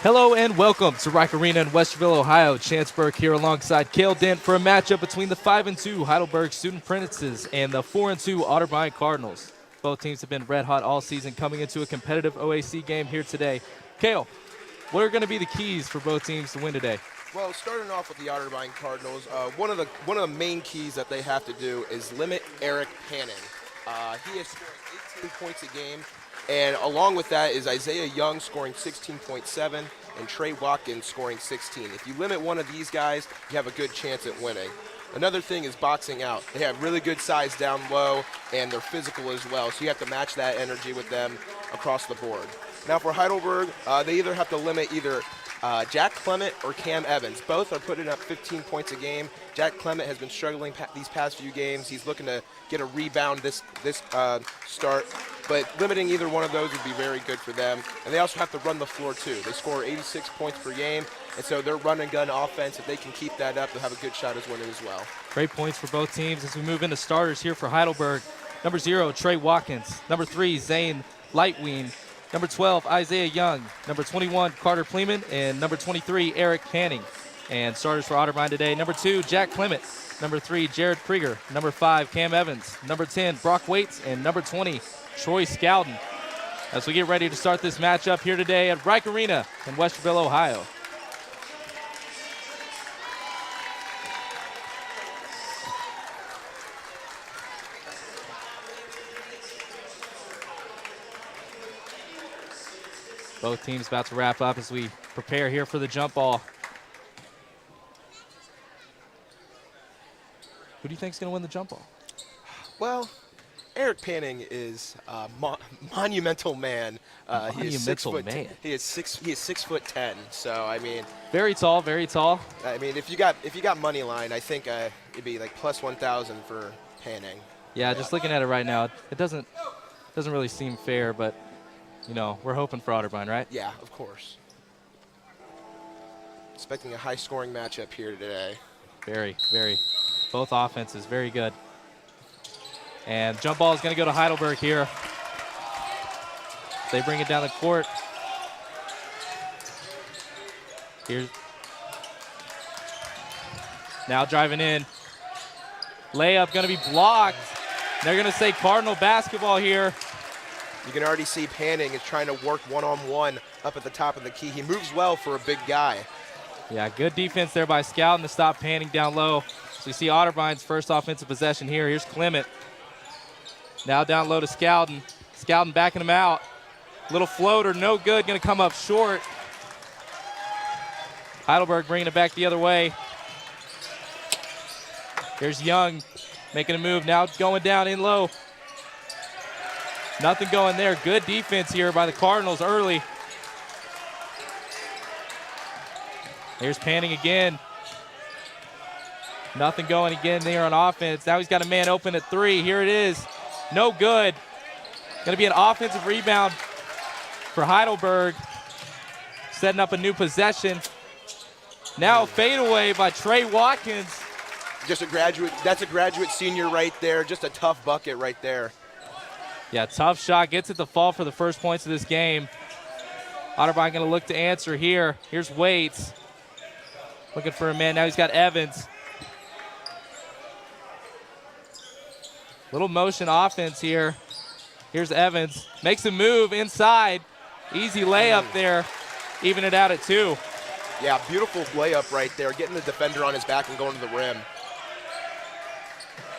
Hello and welcome to Rike Arena in Westerville, Ohio. Chance Burke here alongside Cale Dent for a matchup between the 5-2 Heidelberg Student Princes and the 4-2 Otterbein Cardinals. Both teams have been red hot all season, coming into a competitive OAC game here today. Cale, what are going to be the keys for both teams to win today? Well, starting off with the Otterbein Cardinals, one of the main keys that they have to do is limit Eric Panning. He is scoring 18 points a game, and along with that is Isaiah Young scoring 16.7 and Trey Watkins scoring 16. If you limit one of these guys, you have a good chance at winning. Another thing is boxing out. They have really good size down low, and they're physical as well, so you have to match that energy with them across the board. Now for Heidelberg, they either have to limit Jack Clement or Cam Evans. Both are putting up 15 points a game. Jack Clement has been struggling these past few games. He's looking to get a rebound this start, but limiting either one of those would be very good for them. And they also have to run the floor too. They score 86 points per game, and so their run and gun offense, if they can keep that up, they'll have a good shot as winning as well. Great points for both teams as we move into starters here for Heidelberg. Number 0, Trey Watkins. Number 3, Zane Lightween. Number 12, Isaiah Young. Number 21, Carter Pleeman. And number 23, Eric Panning. And starters for Otterbein today, number 2, Jack Clement. Number 3, Jared Krieger. Number 5, Cam Evans. Number 10, Brock Waits. And number 20, Troy Scowden. As we get ready to start this matchup here today at Rike Arena in Westerville, Ohio. Both teams about to wrap up as we prepare here for the jump ball. Who do you think is going to win the jump ball? Well, Eric Panning is a monumental man. He is 6 foot. He is 6'10". So I mean, very tall, very tall. I mean, if you got money line, I think it'd be like plus 1,000 for Panning. Yeah, just looking at it right now, it doesn't really seem fair, but you know, we're hoping for Otterbein, right? Yeah, of course. Expecting a high-scoring matchup here today. Very, very. Both offenses, very good. And jump ball is going to go to Heidelberg here. They bring it down the court. Here's now driving in. Layup going to be blocked. They're going to say Cardinal basketball here. You can already see Panning is trying to work one-on-one up at the top of the key. He moves well for a big guy. Yeah, good defense there by Scowden to stop Panning down low. So you see Otterbein's first offensive possession here. Here's Clement. Now down low to Scowden. Scowden backing him out. Little floater, no good, going to come up short. Heidelberg bringing it back the other way. Here's Young making a move, now going down in low. Nothing going there. Good defense here by the Cardinals early. Here's Panning again. Nothing going again there on offense. Now he's got a man open at 3. Here it is. No good. Going to be an offensive rebound for Heidelberg. Setting up a new possession. Now fadeaway by Trey Watkins. Just a graduate. That's a graduate senior right there. Just a tough bucket right there. Yeah, tough shot. Gets it to fall for the first points of this game. Otterbein going to look to answer here. Here's Waits. Looking for a man. Now he's got Evans. Little motion offense here. Here's Evans. Makes a move inside. Easy layup there. Even it out at 2. Yeah, beautiful layup right there. Getting the defender on his back and going to the rim.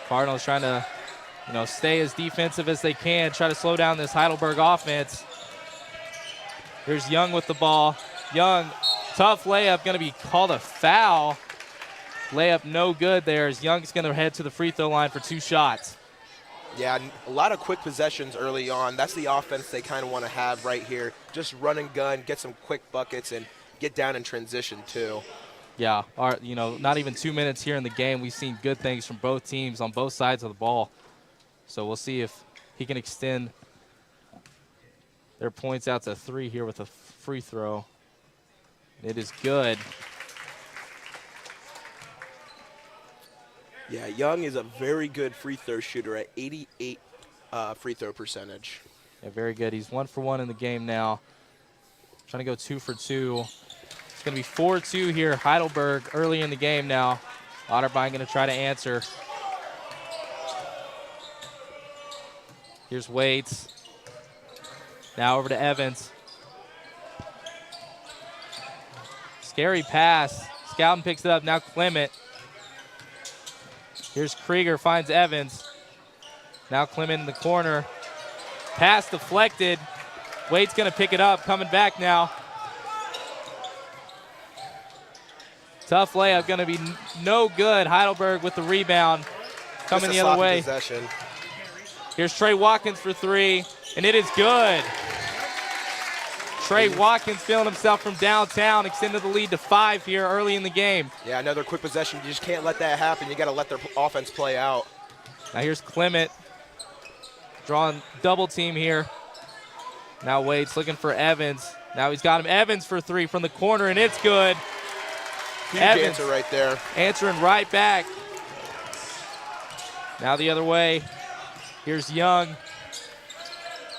Cardinals trying to stay as defensive as they can, try to slow down this Heidelberg offense. Here's Young with the ball. Young, tough layup, going to be called a foul. Layup no good there as Young's going to head to the free throw line for 2 shots. Yeah, a lot of quick possessions early on. That's the offense they kind of want to have right here. Just run and gun, get some quick buckets, and get down in transition too. Yeah, not even 2 minutes here in the game. We've seen good things from both teams on both sides of the ball. So we'll see if he can extend their points out to 3 here with a free throw. It is good. Yeah, Young is a very good free throw shooter at 88 free throw percentage. Yeah, very good. He's 1 for 1 in the game now. Trying to go 2 for 2. It's going to be 4-2 here. Heidelberg early in the game now. Otterbein going to try to answer. Here's Waits. Now over to Evans. Scary pass. Scouten picks it up. Now Clement. Here's Krieger, finds Evans. Now Clement in the corner. Pass deflected. Wade's going to pick it up. Coming back now. Tough layup. Going to be no good. Heidelberg with the rebound. Coming the other way. Possession. Here's Trey Watkins for 3, and it is good. Trey Watkins feeling himself from downtown, extended the lead to 5 here early in the game. Yeah, another quick possession. You just can't let that happen. You got to let their offense play out. Now here's Clement, drawing double team here. Now Wade's looking for Evans. Now he's got him. Evans for 3 from the corner, and it's good. Huge Evans answer right there. answering right back. Now the other way. Here's Young.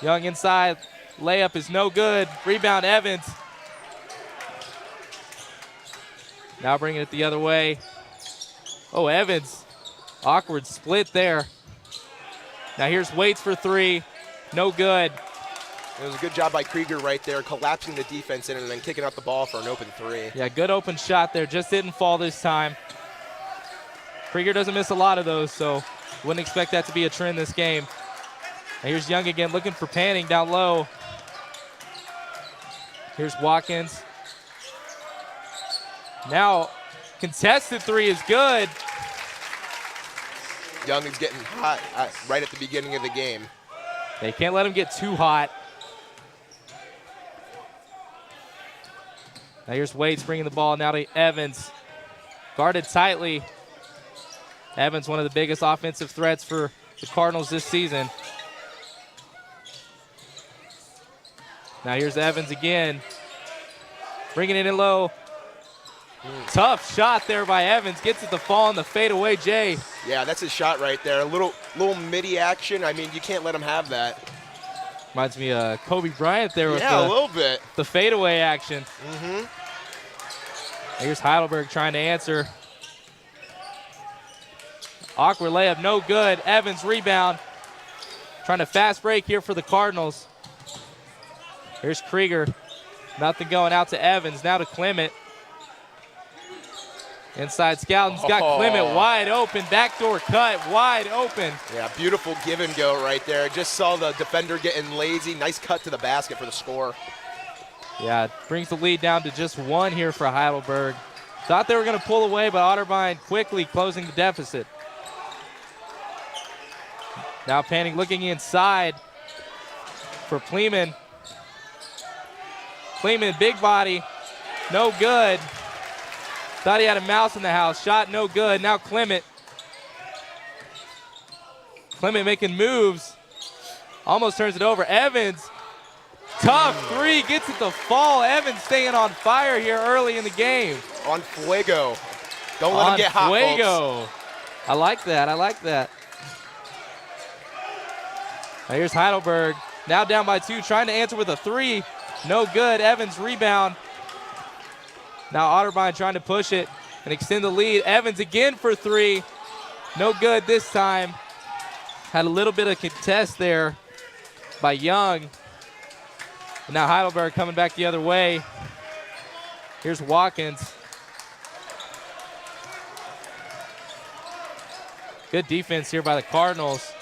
Young inside. Layup is no good. Rebound Evans. Now bringing it the other way. Oh, Evans. Awkward split there. Now here's Waits for 3. No good. It was a good job by Krieger right there, collapsing the defense in and then kicking out the ball for an open 3. Yeah, good open shot there. Just didn't fall this time. Krieger doesn't miss a lot of those, so wouldn't expect that to be a trend this game. Now here's Young again, looking for Panning down low. Here's Watkins. Now, contested 3 is good. Young is getting hot right at the beginning of the game. They can't let him get too hot. Now here's Waits bringing the ball now to Evans. Guarded tightly. Evans, one of the biggest offensive threats for the Cardinals this season. Now here's Evans again. Bringing it in low. Tough shot there by Evans. Gets it to fall on the fadeaway J. Yeah, that's his shot right there. A little midi action. I mean, you can't let him have that. Reminds me of Kobe Bryant there with a little bit. The fadeaway action. Mm-hmm. Here's Heidelberg trying to answer. Awkward layup, no good. Evans rebound. Trying to fast break here for the Cardinals. Here's Krieger. Nothing going out to Evans. Now to Clement. Inside Scouten's got Clement wide open. Backdoor cut, wide open. Yeah, beautiful give and go right there. Just saw the defender getting lazy. Nice cut to the basket for the score. Yeah, it brings the lead down to just 1 here for Heidelberg. Thought they were going to pull away, but Otterbein quickly closing the deficit. Now Panning looking inside for Pleeman. Pleeman, big body, no good. Thought he had a mouse in the house. Shot no good. Now Clement. Clement making moves. Almost turns it over. Evans. Tough 3. Gets it to fall. Evans staying on fire here early in the game. On fuego. Don't let him get hot, fuego. folks. I like that. I like that. Now here's Heidelberg. Now down by 2. Trying to answer with a 3. No good. Evans rebound. Now Otterbein trying to push it and extend the lead. Evans again for 3. No good this time. Had a little bit of contest there by Young. And now Heidelberg coming back the other way. Here's Watkins. Good defense here by the Cardinals.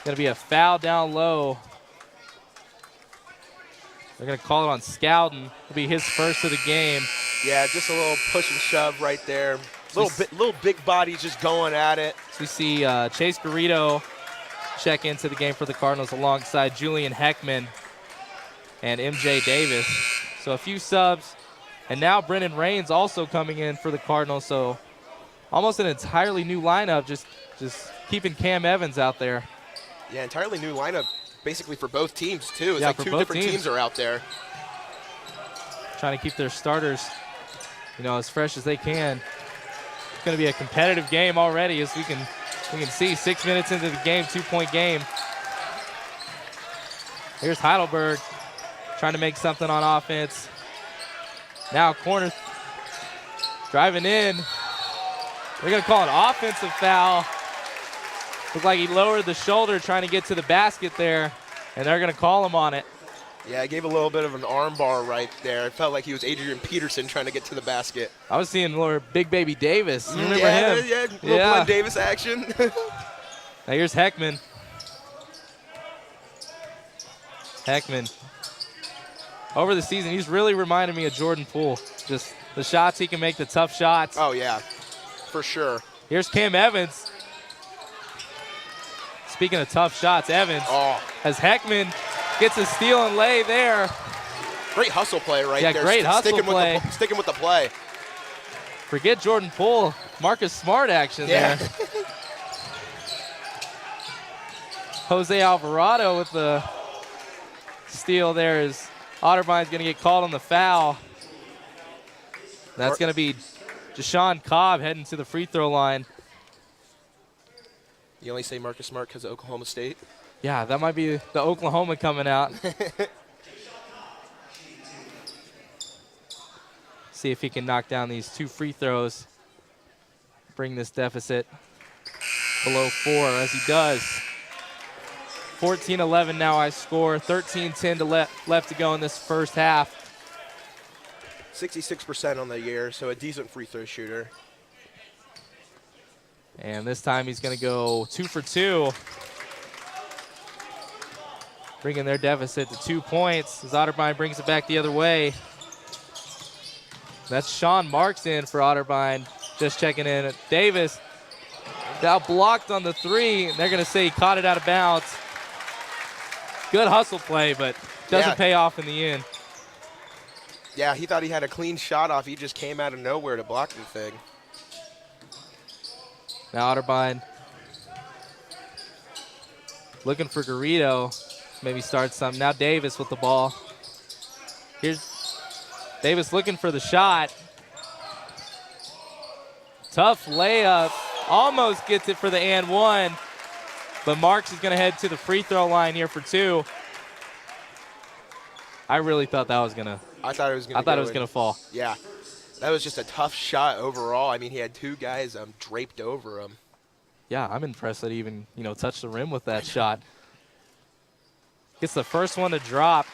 Going to be a foul down low. They're going to call it on Scouten. It'll be his first of the game. Yeah, just a little push and shove right there. Little big bodies just going at it. So we see Chase Garrido check into the game for the Cardinals alongside Julian Heckman and MJ Davis. So a few subs. And now Brennan Raines also coming in for the Cardinals. So almost an entirely new lineup, just keeping Cam Evans out there. Yeah, entirely new lineup basically for both teams, too. It's yeah, like for 2 both different teams are out there. Trying to keep their starters, as fresh as they can. It's going to be a competitive game already, as we can see 6 minutes into the game, 2-point game. Here's Heidelberg trying to make something on offense. Now corner driving in. They're going to call an offensive foul. Looked like he lowered the shoulder trying to get to the basket there, and they're going to call him on it. Yeah, I gave a little bit of an arm bar right there. It felt like he was Adrian Peterson trying to get to the basket. I was seeing more Big Baby Davis. You remember him? Yeah, little Glenn Davis action. Now here's Heckman. Heckman. Over the season, he's really reminded me of Jordan Poole. Just the shots he can make, the tough shots. Oh, yeah, for sure. Here's Cam Evans. Speaking of tough shots, Evans, as Heckman gets a steal and lay there. Great hustle play right there. Yeah, great hustle play. Sticking with the play. Forget Jordan Poole. Marcus Smart action there. Jose Alvarado with the steal there as Otterbein's going to get called on the foul. That's going to be Deshaun Cobb heading to the free throw line. You only say Marcus Smart because of Oklahoma State? Yeah, that might be the Oklahoma coming out. See if he can knock down these 2 free throws. Bring this deficit below 4 as he does. 14-11 now I score. 13-10 to left to go in this first half. 66% on the year, so a decent free throw shooter. And this time he's going to go 2 for 2. Bringing their deficit to 2 points as Otterbein brings it back the other way. That's Sean Marks in for Otterbein. Just checking in. Davis now blocked on the 3. They're going to say he caught it out of bounds. Good hustle play, but doesn't pay off in the end. Yeah, he thought he had a clean shot off. He just came out of nowhere to block the thing. Now Otterbein looking for Garrido. Maybe start something. Now Davis with the ball. Here's Davis looking for the shot. Tough layup. Almost gets it for the and 1. But Marks is going to head to the free throw line here for 2. I really thought that was going to. I thought it was going to fall. Yeah. That was just a tough shot overall. I mean, he had 2 guys draped over him. Yeah, I'm impressed that he even, touched the rim with that shot. Gets the first one to drop.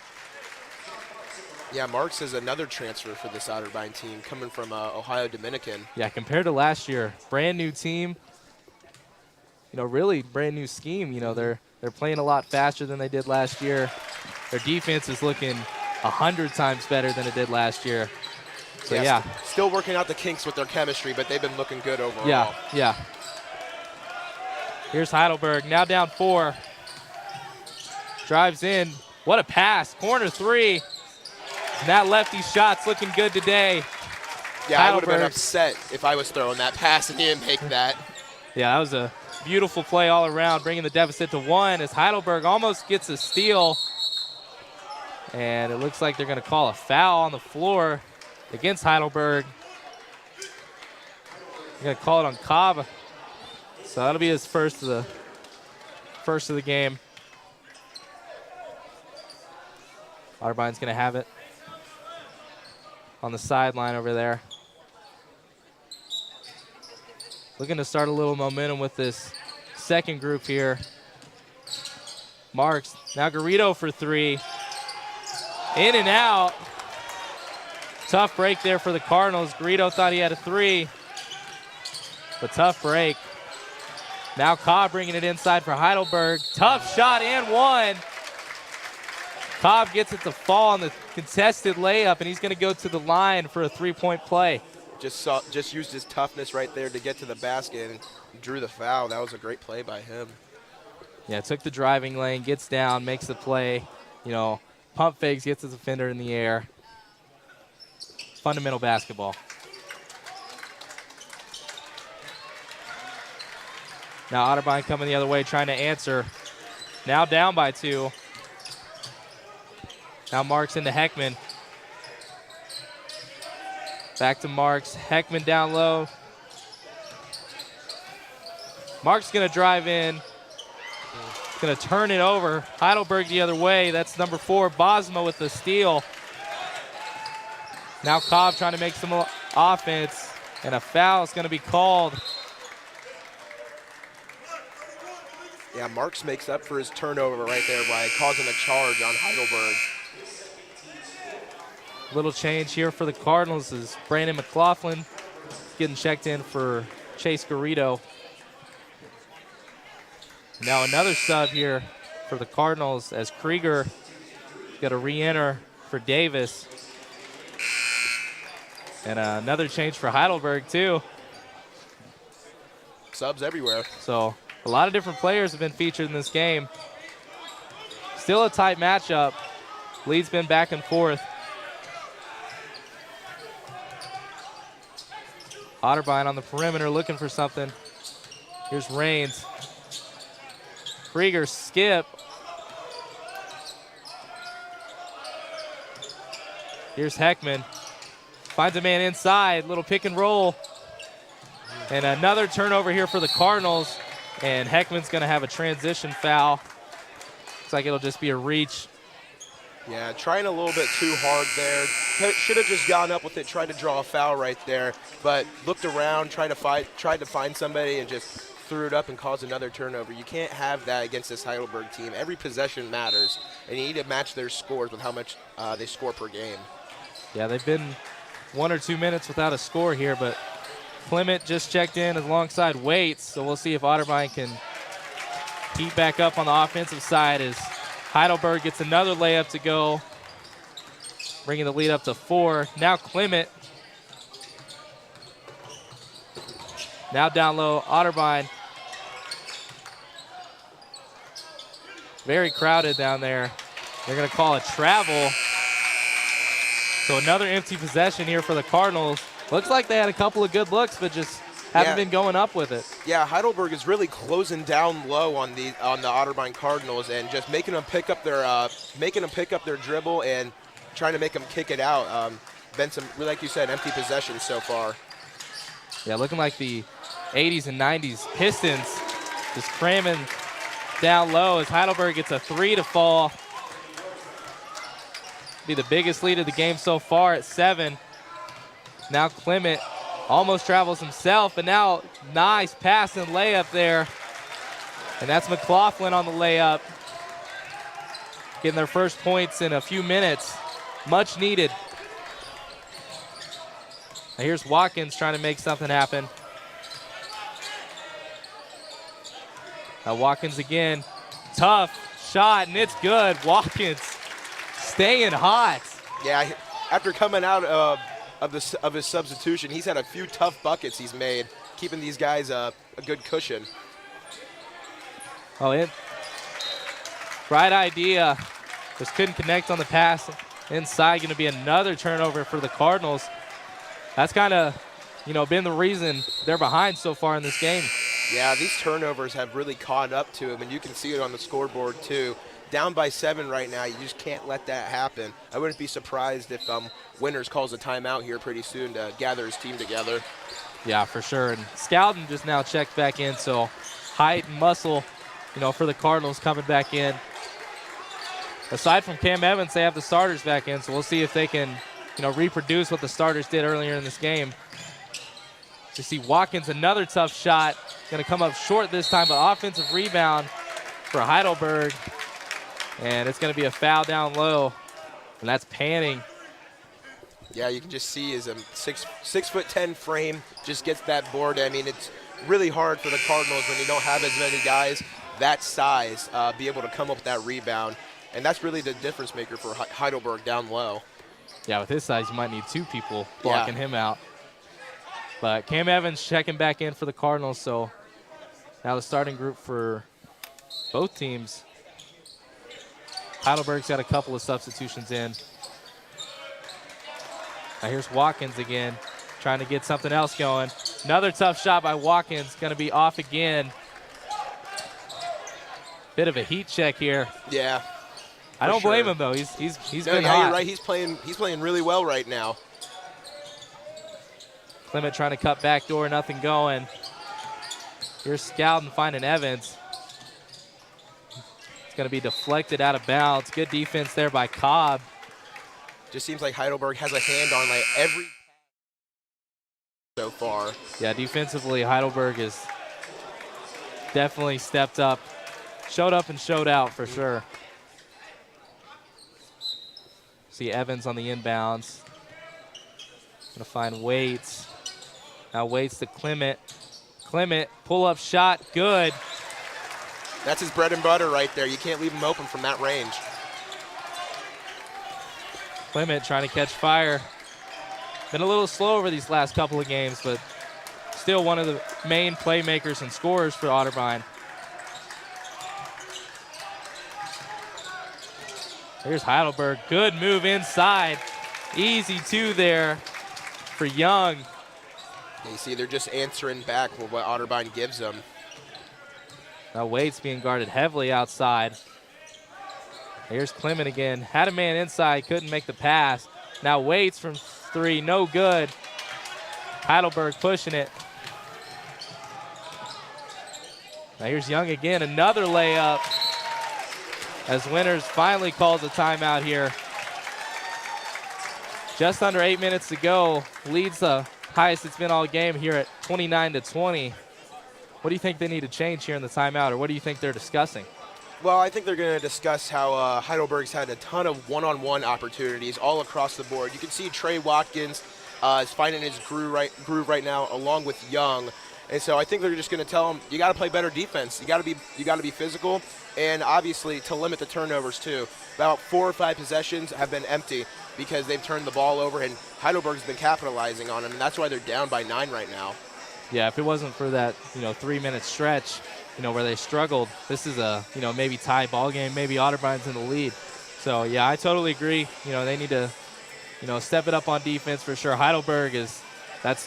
Yeah, Marks is another transfer for this Otterbein team coming from Ohio Dominican. Yeah, compared to last year, brand new team. Really brand new scheme. They're playing a lot faster than they did last year. Their defense is looking 100 times better than it did last year. So, yeah. Still working out the kinks with their chemistry, but they've been looking good overall. Yeah. Here's Heidelberg, now down 4. Drives in. What a pass. Corner 3. That lefty shot's looking good today. Yeah, I would have been upset if I was throwing that pass and he didn't make that. Yeah, that was a beautiful play all around, bringing the deficit to 1 as Heidelberg almost gets a steal. And it looks like they're going to call a foul on the floor against Heidelberg. They're going to call it on Cobb. So that'll be his first of the game. Otterbein's going to have it on the sideline over there. Looking to start a little momentum with this second group here. Marks, now Garrido for 3. In and out. Tough break there for the Cardinals. Garrido thought he had a 3, but tough break. Now Cobb bringing it inside for Heidelberg. Tough shot and 1. Cobb gets it to fall on the contested layup, and he's going to go to the line for a 3-point play. Just used his toughness right there to get to the basket and drew the foul. That was a great play by him. Yeah, took the driving lane, gets down, makes the play. Pump fakes, gets his defender in the air. Fundamental basketball. Now Otterbein coming the other way, trying to answer. Now down by 2. Now Marks into Heckman. Back to Marks. Heckman down low. Marks going to drive in. Going to turn it over. Heidelberg the other way. That's number 4, Bosma with the steal. Now Cobb trying to make some offense, and a foul is going to be called. Yeah, Marks makes up for his turnover right there by causing a charge on Heidelberg. Little change here for the Cardinals is Brandon McLaughlin getting checked in for Chase Garrido. Now another sub here for the Cardinals as Krieger got to re-enter for Davis. And another change for Heidelberg too. Subs everywhere. So a lot of different players have been featured in this game. Still a tight matchup. Lead's been back and forth. Otterbein on the perimeter looking for something. Here's Raines. Krieger skip. Here's Heckman. Finds a man inside. Little pick and roll. And another turnover here for the Cardinals. And Heckman's going to have a transition foul. Looks like it'll just be a reach. Yeah, trying a little bit too hard there. Should have just gone up with it, tried to draw a foul right there, but looked around, tried to find somebody, and just threw it up and caused another turnover. You can't have that against this Heidelberg team. Every possession matters, and you need to match their scores with how much they score per game. Yeah, they've been 1 or 2 minutes without a score here, but Clement just checked in alongside Waits, so we'll see if Otterbein can heat back up on the offensive side as Heidelberg gets another layup to go, bringing the lead up to 4. Now Clement. Now down low, Otterbein. Very crowded down there. They're going to call a travel. So another empty possession here for the Cardinals. Looks like they had a couple of good looks, but just haven't been going up with it. Yeah, Heidelberg is really closing down low on the Otterbein Cardinals and just making them pick up their dribble and trying to make them kick it out. Been some, like you said, empty possessions so far. Yeah, looking like the 80s and 90s Pistons, just cramming down low as Heidelberg gets a 3 to fall. Be the biggest lead of the game so far at 7. Now Clement almost travels himself, and now nice pass and layup there. And that's McLaughlin on the layup. Getting their first points in a few minutes. Much needed. Now here's Watkins trying to make something happen. Now Watkins again. Tough shot, and it's good. Watkins staying hot. Yeah, after coming out of his substitution, he's had a few tough buckets he's made, keeping these guys a good cushion. Oh, right idea. Just couldn't connect on the pass inside. Going to be another turnover for the Cardinals. That's kind of, been the reason they're behind so far in this game. Yeah, these turnovers have really caught up to him, and you can see it on the scoreboard too. Down by 7 right now. You just can't let that happen. I wouldn't be surprised if Winters calls a timeout here pretty soon to gather his team together. Yeah, for sure. And Scowden just now checked back in, so height and muscle, for the Cardinals coming back in. Aside from Cam Evans, they have the starters back in, so we'll see if they can, reproduce what the starters did earlier in this game. You see Watkins, another tough shot. Going to come up short this time, but offensive rebound for Heidelberg. And it's going to be a foul down low, and that's Panning. Yeah, you can just see his 6'10" frame just gets that board. I mean, it's really hard for the Cardinals when you don't have as many guys that size be able to come up with that rebound, and that's really the difference maker for Heidelberg down low. Yeah, with his size, you might need 2 people blocking him out. But Cam Evans checking back in for the Cardinals, so now the starting group for both teams. Heidelberg's got a couple of substitutions in. Now here's Watkins again, trying to get something else going. Another tough shot by Watkins, going to be off again. Bit of a heat check here. Yeah. I don't blame him though. He's been hot. You're right. He's playing really well right now. Clement trying to cut back door, nothing going. Here's Scowden finding Evans. going to be deflected out of bounds. Good defense there by Cobb. Just seems like Heidelberg has a hand on like every so far. Yeah, defensively, Heidelberg has definitely stepped up. Showed up and showed out for sure. See Evans on the inbounds. Gonna find Waits. Now Waits to Clement. Clement, pull-up shot, good. That's his bread and butter right there. You can't leave him open from that range. Clement trying to catch fire. Been a little slow over these last couple of games, but still one of the main playmakers and scorers for Otterbein. Here's Heidelberg. Good move inside. Easy two there for Young. You see they're just answering back with what Otterbein gives them. Now Wade's being guarded heavily outside. Here's Clement again. Had a man inside, couldn't make the pass. Now Waits from three, no good. Heidelberg pushing it. Now here's Young again, another layup. As Winters finally calls a timeout here. Just under 8 minutes to go. Leads the highest it's been all game here at 29-20. What do you think they need to change here in the timeout, or what do you think they're discussing? Well, I think they're going to discuss how Heidelberg's had a ton of one-on-one opportunities all across the board. You can see Trey Watkins is finding his groove right now, along with Young. And so I think they're just going to tell him, you got to play better defense. You got to be physical, and obviously to limit the turnovers too. About 4 or 5 possessions have been empty because they've turned the ball over, and Heidelberg's been capitalizing on them, and that's why they're down by 9 right now. Yeah, if it wasn't for that, 3-minute stretch, where they struggled, this is a, maybe tie ball game. Maybe Otterbein's in the lead. So yeah, I totally agree. They need to, step it up on defense for sure. Heidelberg that's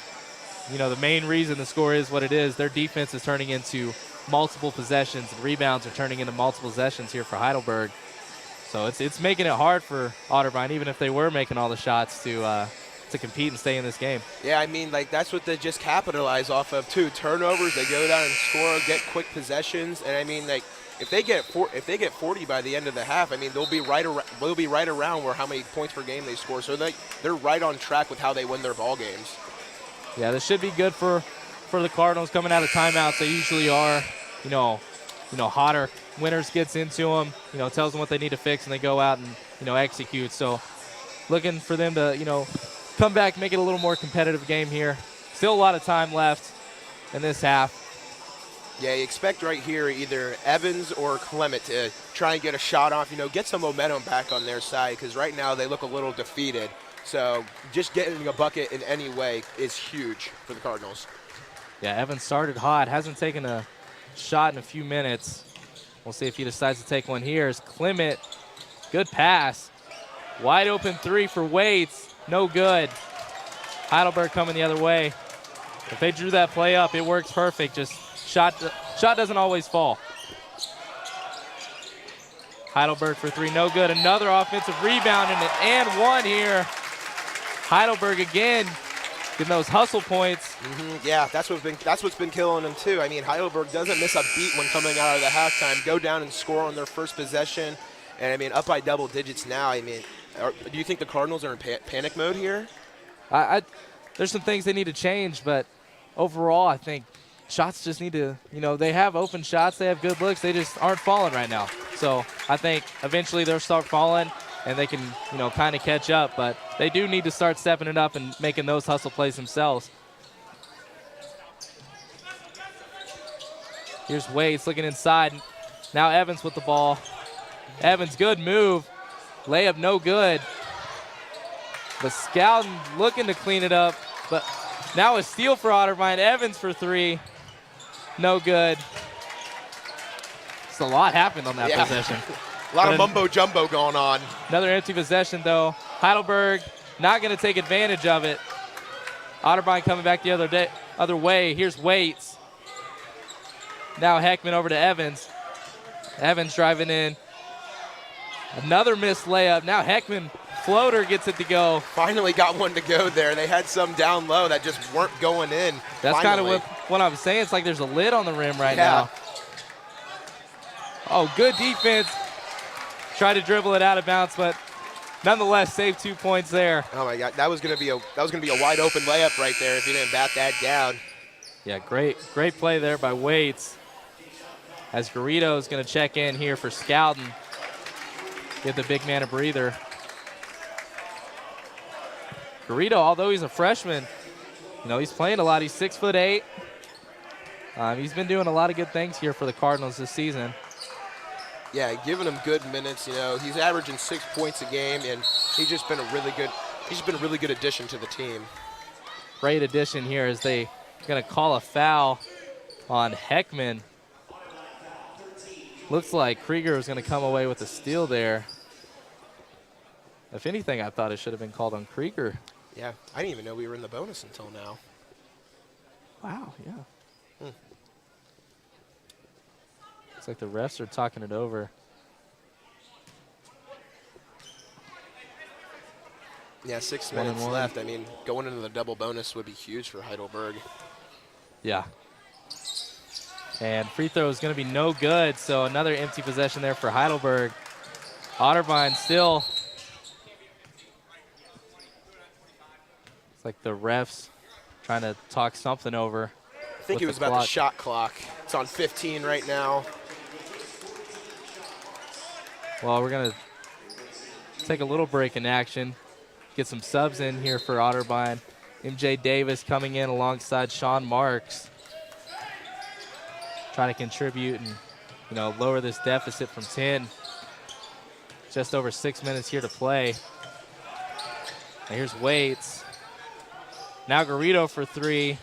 the main reason the score is what it is. Their defense is turning into multiple possessions, and rebounds are turning into multiple possessions here for Heidelberg. So it's making it hard for Otterbein, even if they were making all the shots to compete and stay in this game. Yeah, I mean, that's what they just capitalize off of too. Turnovers, they go down and score, get quick possessions, and I mean, if they get 40 by the end of the half, I mean, they'll be right around where how many points per game they score. So they're right on track with how they win their ball games. Yeah, this should be good for the Cardinals coming out of timeouts. They usually are, hotter. Winters gets into them, tells them what they need to fix, and they go out and, execute. So looking for them to, come back, make it a little more competitive game here. Still a lot of time left in this half. Yeah, you expect right here either Evans or Clement to try and get a shot off, get some momentum back on their side, because right now they look a little defeated. So just getting a bucket in any way is huge for the Cardinals. Yeah, Evans started hot, hasn't taken a shot in a few minutes. We'll see if he decides to take one here. As Clement, good pass. Wide open three for Waits. No good. Heidelberg coming the other way. If they drew that play up, it works perfect. Just shot doesn't always fall. Heidelberg for three, no good. Another offensive rebound and one here. Heidelberg again getting those hustle points. Yeah, that's what's been killing them too. I mean, Heidelberg doesn't miss a beat when coming out of the halftime. Go down and score on their first possession, and I mean, up by double digits now. I mean, do you think the Cardinals are in panic mode here? There's some things they need to change, but overall, I think shots just need to, they have open shots, they have good looks, they just aren't falling right now. So I think eventually they'll start falling, and they can, kind of catch up, but they do need to start stepping it up and making those hustle plays themselves. Here's Waits looking inside. Now Evans with the ball. Evans, good move. Layup no good. But Scouten looking to clean it up, but now a steal for Otterbein. Evans for three. No good. Just a lot happened on that possession. A lot of mumbo-jumbo going on. Another empty possession, though. Heidelberg not going to take advantage of it. Otterbein coming back the other way. Here's Waits. Now Heckman over to Evans. Evans driving in. Another missed layup. Now Heckman, floater, gets it to go. Finally got one to go there. They had some down low that just weren't going in. That's kind of what I was saying. It's like there's a lid on the rim right now. Oh, good defense. Tried to dribble it out of bounds, but nonetheless, saved 2 points there. Oh my God, that was gonna be a wide open layup right there if he didn't bat that down. Yeah, great play there by Waits. As Garrido is going to check in here for Scouton. Give the big man a breather. Garrido, although he's a freshman, he's playing a lot. He's 6'8". He's been doing a lot of good things here for the Cardinals this season. Yeah, giving him good minutes. He's averaging 6 points a game, and he's just been a really good addition to the team. Great addition here as they going to call a foul on Heckman. Looks like Krieger was going to come away with a steal there. If anything, I thought it should have been called on Krieger. Yeah, I didn't even know we were in the bonus until now. Wow, yeah. Looks like the refs are talking it over. Yeah, 6 minutes left. I mean, going into the double bonus would be huge for Heidelberg. Yeah. And free throw is going to be no good, so another empty possession there for Heidelberg. Otterbein still. It's like the refs trying to talk something over. I think it was about the shot clock. It's on 15 right now. Well, we're going to take a little break in action. Get some subs in here for Otterbein. MJ Davis coming in alongside Sean Marks. Trying to contribute and, lower this deficit from 10. Just over 6 minutes here to play. And here's Waits. Now Garrido for three.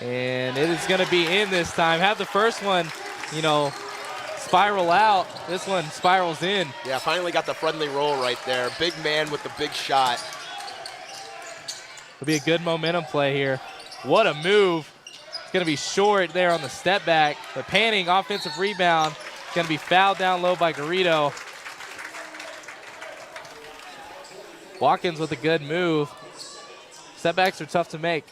And it is going to be in this time. Have the first one, spiral out. This one spirals in. Yeah, finally got the friendly roll right there. Big man with the big shot. It'll be a good momentum play here. What a move. It's going to be short there on the step back. The panning offensive rebound. Going to be fouled down low by Garrido. Watkins with a good move. Setbacks are tough to make.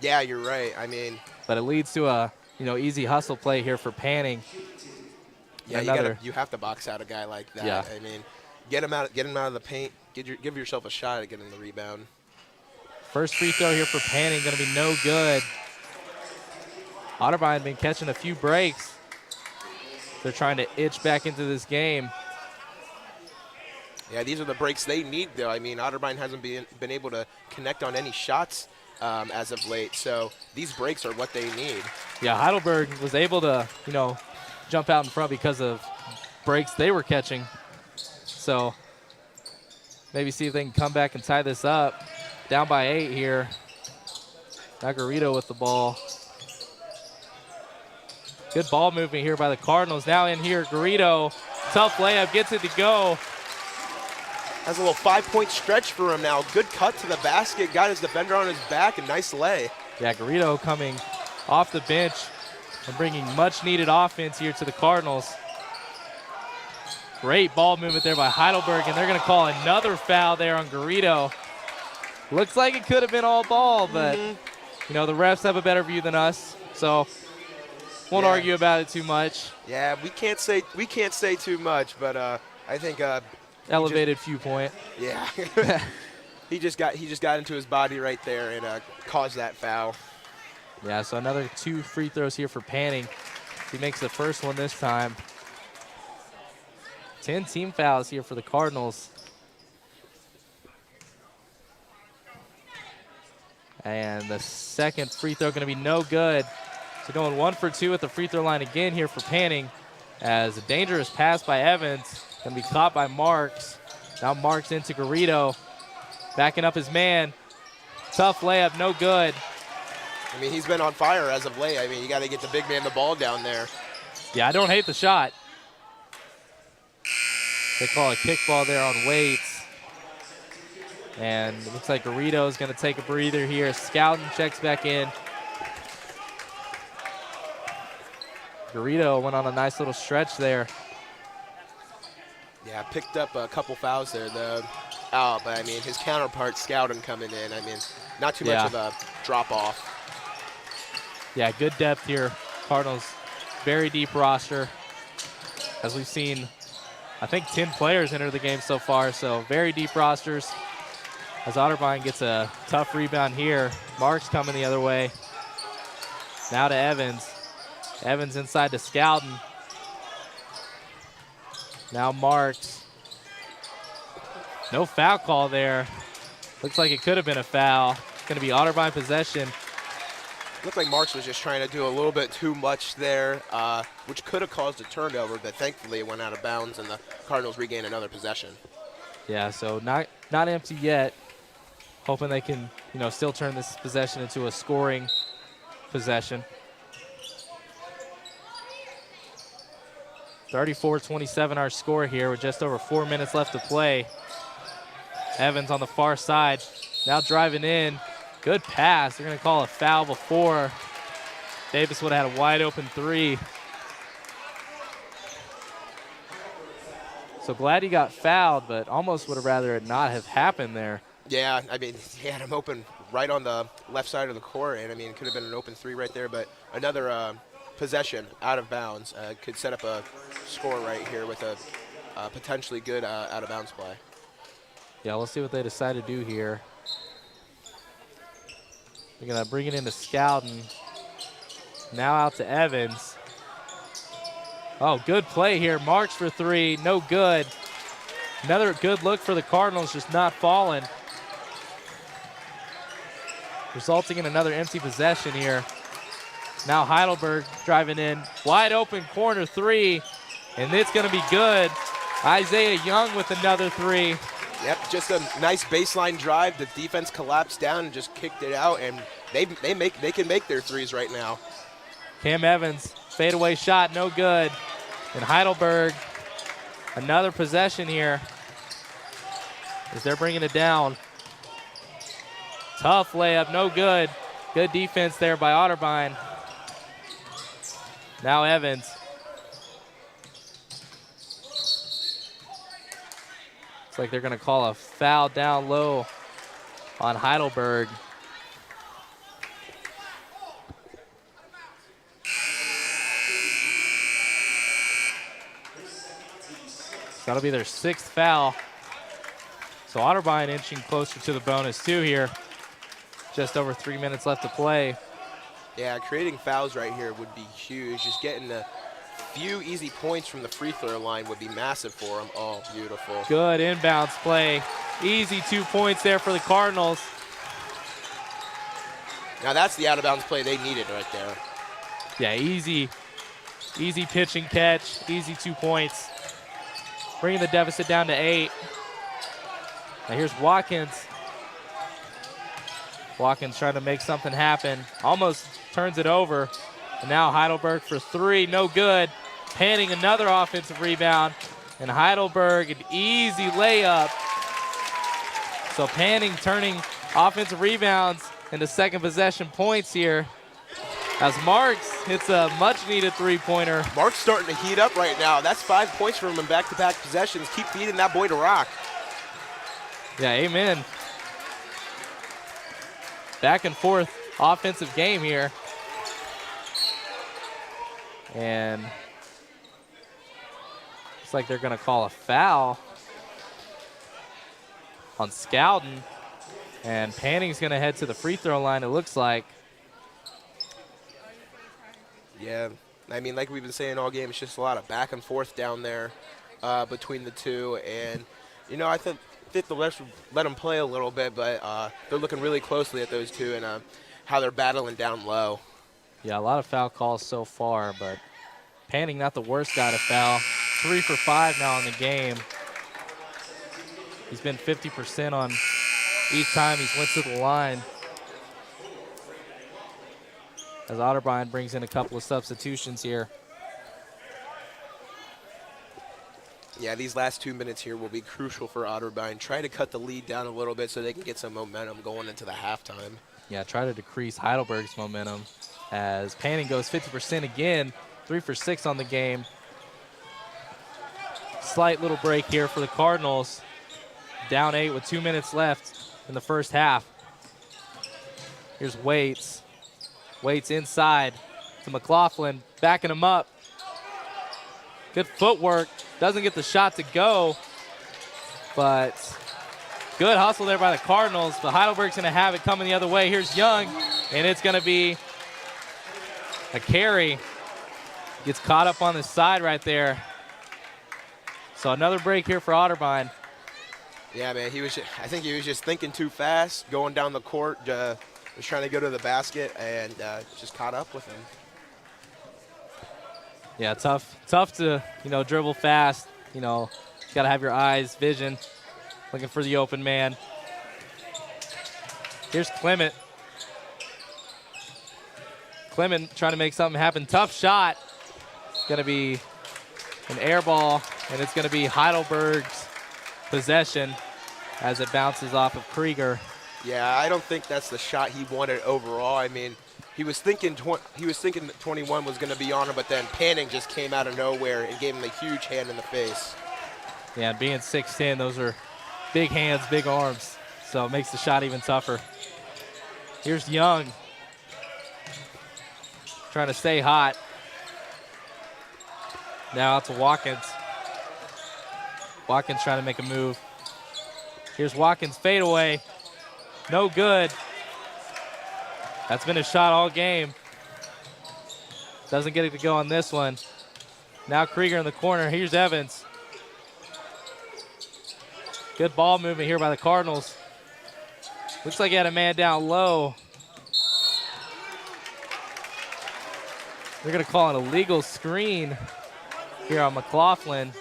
Yeah, you're right. I mean, but it leads to a easy hustle play here for Panning. Yeah, you have to box out a guy like that. Yeah. I mean, get him out of the paint. Give yourself a shot at getting the rebound. First free throw here for Panning, going to be no good. Otterbein been catching a few breaks. They're trying to itch back into this game. Yeah, these are the breaks they need, though. I mean, Otterbein hasn't been able to connect on any shots as of late, so these breaks are what they need. Yeah, Heidelberg was able to, jump out in front because of breaks they were catching. So maybe see if they can come back and tie this up. Down by 8 here. Now Garrido with the ball. Good ball movement here by the Cardinals. Now in here, Garrido. Tough layup, gets it to go. Has a little 5-point stretch for him now. Good cut to the basket, got his defender on his back, and nice lay. Yeah, Garrido coming off the bench and bringing much needed offense here to the Cardinals. Great ball movement there by Heidelberg, and they're going to call another foul there on Garrido. Looks like it could have been all ball, but the refs have a better view than us, so won't argue about it too much. Yeah, we can't say too much, but I think elevated viewpoint. Yeah, he just got into his body right there and caused that foul. Yeah, so another 2 free throws here for Panning. He makes the first one this time. 10 team fouls here for the Cardinals. And the second free throw going to be no good. So going 1 for 2 at the free throw line again here for Panning, as a dangerous pass by Evans. Going to be caught by Marks. Now Marks into Garrido. Backing up his man. Tough layup, no good. I mean, he's been on fire as of late. I mean, you got to get the big man the ball down there. Yeah, I don't hate the shot. They call a kickball there on Waits. And it looks like Garrido is going to take a breather here. Scouton checks back in. Garrido went on a nice little stretch there. Yeah, picked up a couple fouls there, though. Oh, but I mean, his counterpart, Scouton, coming in. I mean, not too much of a drop-off. Yeah, good depth here. Cardinals, very deep roster. As we've seen I think 10 players enter the game so far, so very deep rosters. As Otterbein gets a tough rebound here. Marks coming the other way. Now to Evans. Evans inside to Scouten. Now Marks. No foul call there. Looks like it could have been a foul. It's going to be Otterbein possession. Looked like Marks was just trying to do a little bit too much there, which could have caused a turnover, but thankfully it went out of bounds and the Cardinals regained another possession. Yeah, so not empty yet. Hoping they can, still turn this possession into a scoring possession. 34-27 our score here with just over 4 minutes left to play. Evans on the far side, now driving in. Good pass. They're going to call a foul before. Davis would have had a wide open three. So glad he got fouled, but almost would have rather it not have happened there. Yeah, I mean, he had him open right on the left side of the court, and I mean, it could have been an open three right there, but another possession out of bounds could set up a score right here with a potentially good out of bounds play. Yeah, we'll see what they decide to do here. They're going to bring it into Scouten. Now out to Evans. Oh, good play here. Marks for three, no good. Another good look for the Cardinals, just not falling. Resulting in another empty possession here. Now Heidelberg driving in. Wide open corner three, and it's going to be good. Isaiah Young with another three. Yep, just a nice baseline drive. The defense collapsed down and just kicked it out, and they can make their threes right now. Cam Evans, fadeaway shot, no good. And Heidelberg, another possession here as they're bringing it down. Tough layup, no good. Good defense there by Otterbein. Now Evans. Looks like they're going to call a foul down low on Heidelberg. That'll be their sixth foul. So Otterbein inching closer to the bonus two here. Just over 3 minutes left to play. Yeah, creating fouls right here would be huge. Just getting a few easy points from the free throw line would be massive for them. Oh, beautiful. Good inbounds play. Easy 2 points there for the Cardinals. Now that's the out of bounds play they needed right there. Yeah, easy pitch and catch, easy 2 points. Bringing the deficit down to 8. Now here's Watkins. Watkins trying to make something happen. Almost turns it over. And now Heidelberg for three, no good. Panning another offensive rebound. And Heidelberg, an easy layup. So Panning turning offensive rebounds into second possession points here. As Marks hits a much-needed three-pointer. Marks starting to heat up right now. That's 5 points from him in back-to-back possessions. Keep feeding that boy to rock. Yeah, amen. Back and forth offensive game here. And looks like they're going to call a foul on Scouten. And Panning's going to head to the free throw line, it looks like. Yeah, I mean, like we've been saying all game, it's just a lot of back and forth down there between the two. And, you know, I think the refs let them play a little bit, but they're looking really closely at those two and how they're battling down low. Yeah, a lot of foul calls so far, but Panning not the worst guy to foul. 3 for 5 now in the game. He's been 50% on each time he's went to the line. As Otterbein brings in a couple of substitutions here. Yeah, these last 2 minutes here will be crucial for Otterbein. Try to cut the lead down a little bit so they can get some momentum going into the halftime. Yeah, try to decrease Heidelberg's momentum as Panning goes 50% again, 3 for 6 on the game. Slight little break here for the Cardinals. Down 8 with 2 minutes left in the first half. Here's Waits. Waits inside to McLaughlin, backing him up. Good footwork. Doesn't get the shot to go, but good hustle there by the Cardinals. But Heidelberg's going to have it coming the other way. Here's Young, and it's going to be a carry. Gets caught up on the side right there. So another break here for Otterbein. Yeah, man, I think he was just thinking too fast, going down the court, was trying to go to the basket, and just caught up with him. Yeah, tough to, dribble fast. Got to have your eyes, vision, looking for the open man. Here's Clement. Clement trying to make something happen. Tough shot. It's going to be an air ball, and it's going to be Heidelberg's possession as it bounces off of Krieger. Yeah, I don't think that's the shot he wanted overall. I mean, he was thinking that 21 was going to be on him, but then Panning just came out of nowhere and gave him a huge hand in the face. Yeah, and being 6'10", those are big hands, big arms, so it makes the shot even tougher. Here's Young trying to stay hot. Now out to Watkins. Watkins trying to make a move. Here's Watkins' fadeaway. No good. That's been a shot all game. Doesn't get it to go on this one. Now Krieger in the corner. Here's Evans. Good ball movement here by the Cardinals. Looks like he had a man down low. They're going to call an illegal screen here on McLaughlin.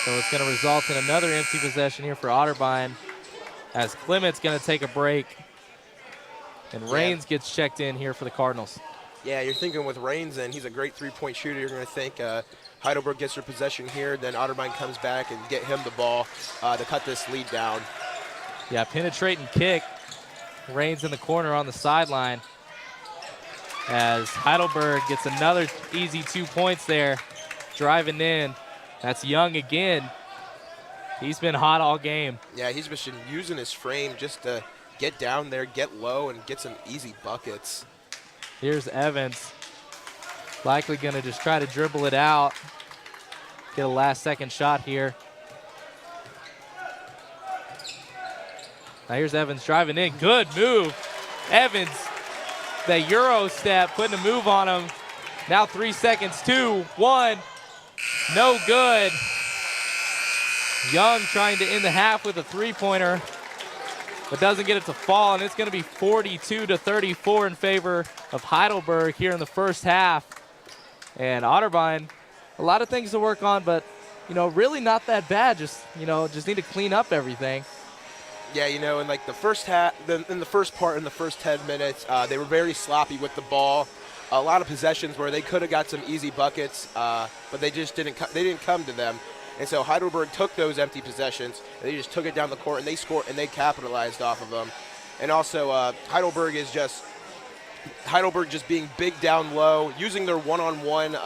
So it's going to result in another empty possession here for Otterbein as Clement's going to take a break. And Raines gets checked in here for the Cardinals. Yeah, you're thinking with Raines in, he's a great three-point shooter. You're going to think Heidelberg gets their possession here, then Otterbein comes back and get him the ball to cut this lead down. Yeah, penetrating kick. Raines in the corner on the sideline as Heidelberg gets another easy 2 points there, driving in. That's Young again. He's been hot all game. Yeah, he's been using his frame just to get down there, get low, and get some easy buckets. Here's Evans. Likely going to just try to dribble it out. Get a last-second shot here. Now here's Evans driving in. Good move. Evans, the Euro step, putting a move on him. Now 3 seconds, 2, 1. No good. Young trying to end the half with a three-pointer, but doesn't get it to fall, and it's going to be 42-34 in favor of Heidelberg here in the first half. And Otterbein, a lot of things to work on, but, really not that bad. Just need to clean up everything. Yeah, in like the first half, in the first part, in the first 10 minutes, they were very sloppy with the ball. A lot of possessions where they could have got some easy buckets, but they just didn't come to them. And so Heidelberg took those empty possessions, and they just took it down the court, and they scored, and they capitalized off of them. And also, Heidelberg just being big down low, using their one-on-one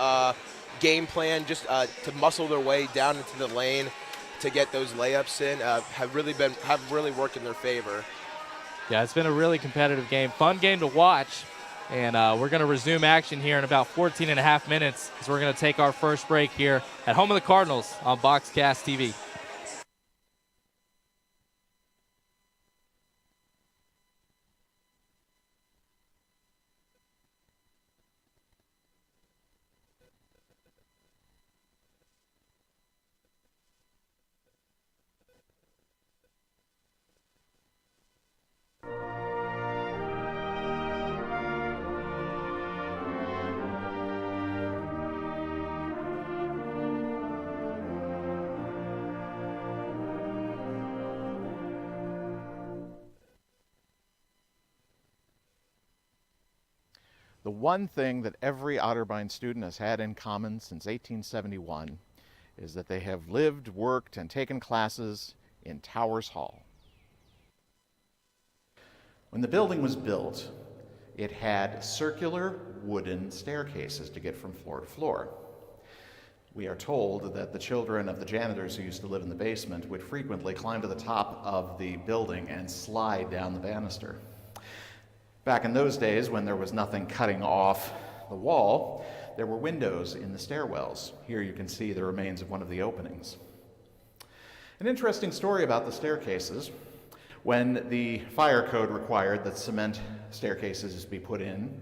game plan just to muscle their way down into the lane to get those layups in, have really worked in their favor. Yeah, it's been a really competitive game, fun game to watch. And we're going to resume action here in about 14 and a half minutes as we're going to take our first break here at home of the Cardinals on Boxcast TV. The one thing that every Otterbein student has had in common since 1871 is that they have lived, worked, and taken classes in Towers Hall. When the building was built, it had circular wooden staircases to get from floor to floor. We are told that the children of the janitors who used to live in the basement would frequently climb to the top of the building and slide down the banister. Back in those days, when there was nothing cutting off the wall, there were windows in the stairwells. Here you can see the remains of one of the openings. An interesting story about the staircases. When the fire code required that cement staircases be put in,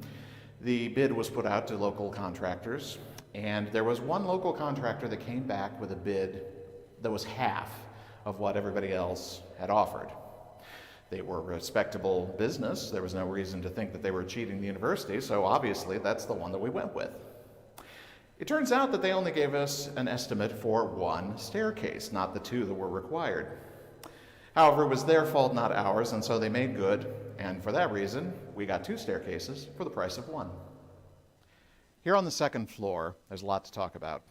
the bid was put out to local contractors, and there was one local contractor that came back with a bid that was half of what everybody else had offered. They were a respectable business. There was no reason to think that they were cheating the university, so obviously that's the one that we went with. It turns out that they only gave us an estimate for one staircase, not the two that were required. However, it was their fault, not ours, and so they made good, and for that reason, we got two staircases for the price of one. Here on the second floor, there's a lot to talk about.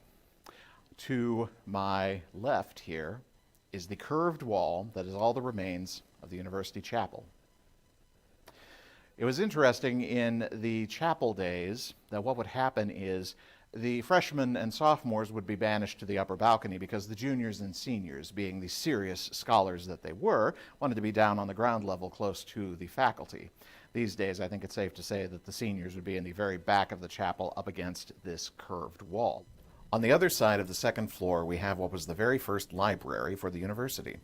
To my left here is the curved wall that is all the remains of the university chapel. It was interesting in the chapel days that what would happen is the freshmen and sophomores would be banished to the upper balcony because the juniors and seniors, being the serious scholars that they were, wanted to be down on the ground level close to the faculty. These days, I think it's safe to say that the seniors would be in the very back of the chapel up against this curved wall. On the other side of the second floor, we have what was the very first library for the university.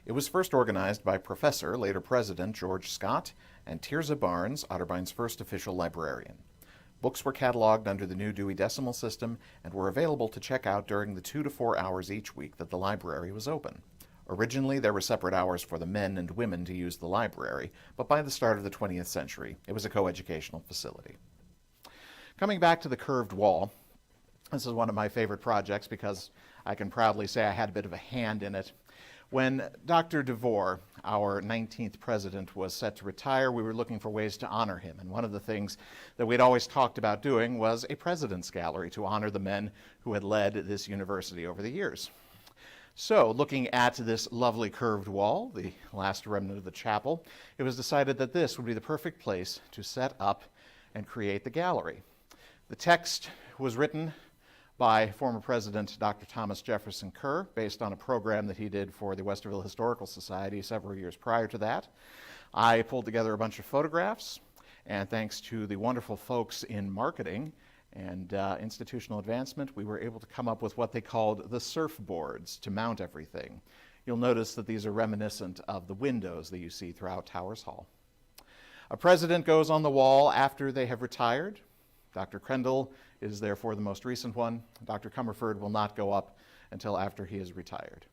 It was first organized by Professor, later President, George Scott, and Tirzah Barnes, Otterbein's first official librarian. Books were cataloged under the new Dewey Decimal System and were available to check out during the 2 to 4 hours each week that the library was open. Originally, there were separate hours for the men and women to use the library, but by the start of the 20th century, it was a coeducational facility. Coming back to the curved wall, this is one of my favorite projects because I can proudly say I had a bit of a hand in it. When Dr. DeVore, our 19th president, was set to retire, we were looking for ways to honor him. And one of the things that we'd always talked about doing was a president's gallery to honor the men who had led this university over the years. So, looking at this lovely curved wall, the last remnant of the chapel, it was decided that this would be the perfect place to set up and create the gallery. The text was written by former President Dr. Thomas Jefferson Kerr, based on a program that he did for the Westerville Historical Society several years prior to that. I pulled together a bunch of photographs, and thanks to the wonderful folks in marketing and institutional advancement, we were able to come up with what they called the surfboards to mount everything. You'll notice that these are reminiscent of the windows that you see throughout Towers Hall. A president goes on the wall after they have retired. Dr. Crendell is therefore the most recent one. Dr. Comerford will not go up until after he is retired.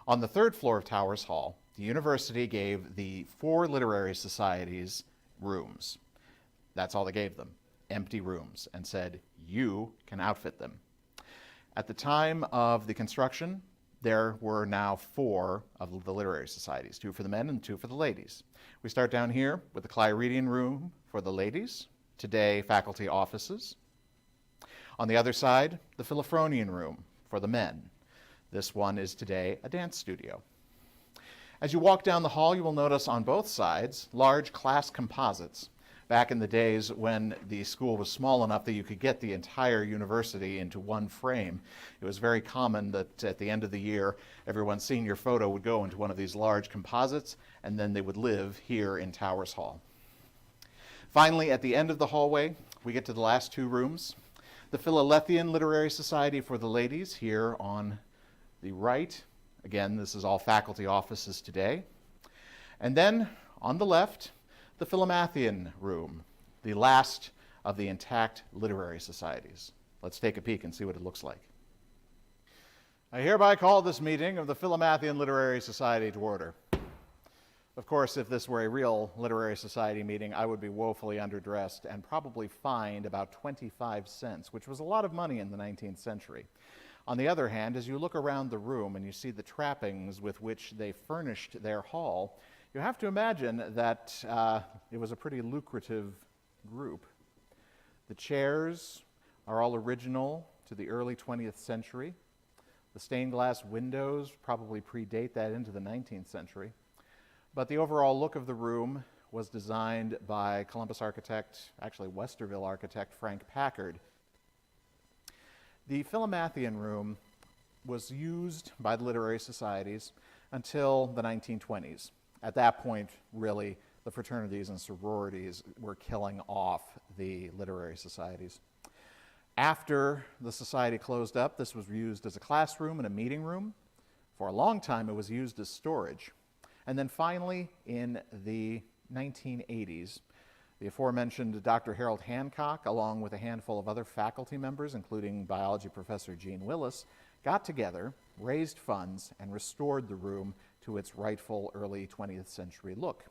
On the third floor of Towers Hall, the university gave the 4 literary societies rooms. That's all they gave them, empty rooms, and said, you can outfit them. At the time of the construction, there were now 4 of the literary societies, 2 for the men and 2 for the ladies. We start down here with the Clyredian room for the ladies, today faculty offices. On the other side, the Philophronian room for the men. This one is today a dance studio. As you walk down the hall, you will notice on both sides large class composites. Back in the days when the school was small enough that you could get the entire university into one frame, it was very common that at the end of the year, everyone's senior photo would go into one of these large composites, and then they would live here in Towers Hall. Finally, at the end of the hallway, we get to the last 2 rooms. The Philalethian Literary Society for the ladies here on the right. Again, this is all faculty offices today. And then on the left, the Philomathian room, the last of the intact literary societies. Let's take a peek and see what it looks like. I hereby call this meeting of the Philomathian Literary Society to order. Of course, if this were a real literary society meeting, I would be woefully underdressed and probably fined about 25 cents, which was a lot of money in the 19th century. On the other hand, as you look around the room and you see the trappings with which they furnished their hall, you have to imagine that it was a pretty lucrative group. The chairs are all original to the early 20th century. The stained glass windows probably predate that into the 19th century. But the overall look of the room was designed by Columbus architect, actually Westerville architect, Frank Packard. The Philomathian room was used by the literary societies until the 1920s. At that point, really, the fraternities and sororities were killing off the literary societies. After the society closed up, this was used as a classroom and a meeting room. For a long time, it was used as storage. And then finally, in the 1980s, the aforementioned Dr. Harold Hancock, along with a handful of other faculty members, including biology professor Gene Willis, got together, raised funds, and restored the room to its rightful early 20th century look.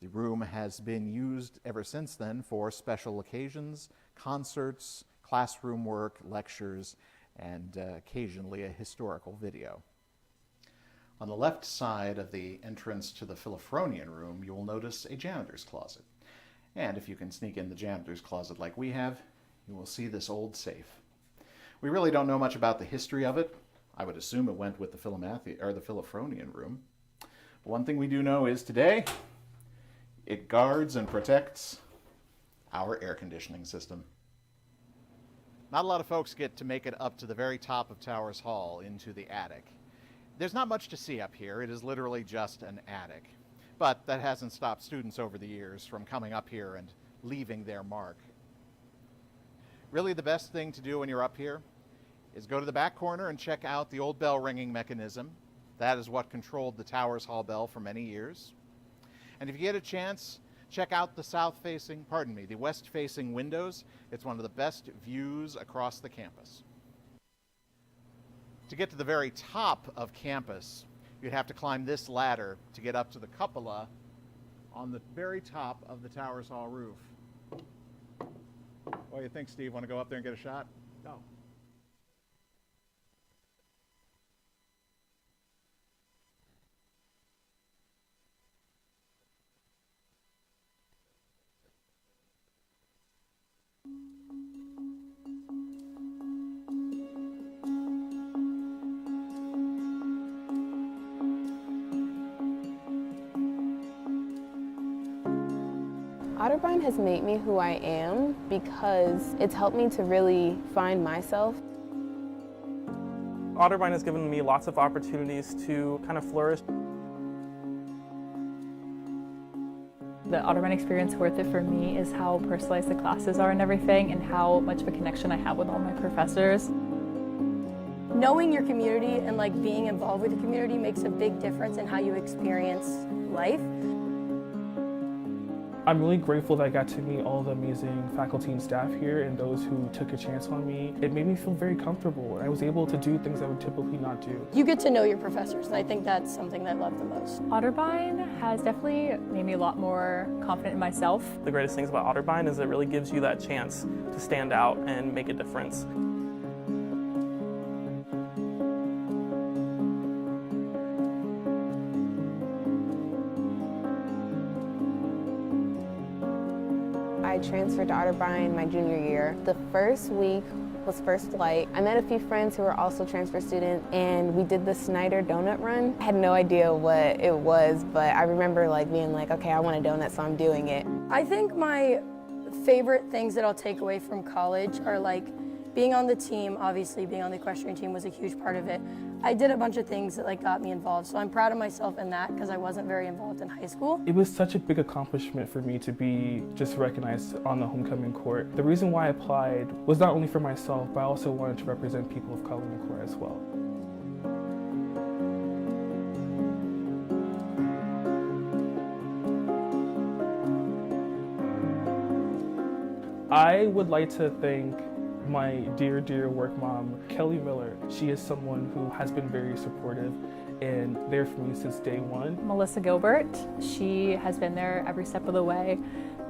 The room has been used ever since then for special occasions, concerts, classroom work, lectures, and occasionally a historical video. On the left side of the entrance to the Philophronian room, you will notice a janitor's closet. And if you can sneak in the janitor's closet like we have, you will see this old safe. We really don't know much about the history of it. I would assume it went with the Philophronian room. But one thing we do know is today, it guards and protects our air conditioning system. Not a lot of folks get to make it up to the very top of Towers Hall into the attic. There's not much to see up here. It is literally just an attic. But that hasn't stopped students over the years from coming up here and leaving their mark. Really, the best thing to do when you're up here is go to the back corner and check out the old bell ringing mechanism. That is what controlled the Towers Hall bell for many years. And if you get a chance, check out the west-facing windows. It's one of the best views across the campus. To get to the very top of campus, you'd have to climb this ladder to get up to the cupola on the very top of the Towers Hall roof. What do you think, Steve? Want to go up there and get a shot? Go. Otterbein has made me who I am because it's helped me to really find myself. Otterbein has given me lots of opportunities to kind of flourish. The Otterbein experience worth it for me is how personalized the classes are and everything, and how much of a connection I have with all my professors. Knowing your community and being involved with the community makes a big difference in how you experience life. I'm really grateful that I got to meet all the amazing faculty and staff here and those who took a chance on me. It made me feel very comfortable. I was able to do things I would typically not do. You get to know your professors, and I think that's something that I love the most. Otterbein has definitely made me a lot more confident in myself. The greatest things about Otterbein is it really gives you that chance to stand out and make a difference. I transferred to Otterbein my junior year. The first week was first flight. I met a few friends who were also transfer students, and we did the Snyder donut run. I had no idea what it was, but I remember being okay, I want a donut, so I'm doing it. I think my favorite things that I'll take away from college are being on the team. Obviously, being on the equestrian team was a huge part of it. I did a bunch of things that got me involved, so I'm proud of myself in that because I wasn't very involved in high school. It was such a big accomplishment for me to be just recognized on the homecoming court. The reason why I applied was not only for myself, but I also wanted to represent people of color in the court as well. I would like to thank my dear, dear work mom, Kelly Miller. She is someone who has been very supportive and there for me since day one. Melissa Gilbert, she has been there every step of the way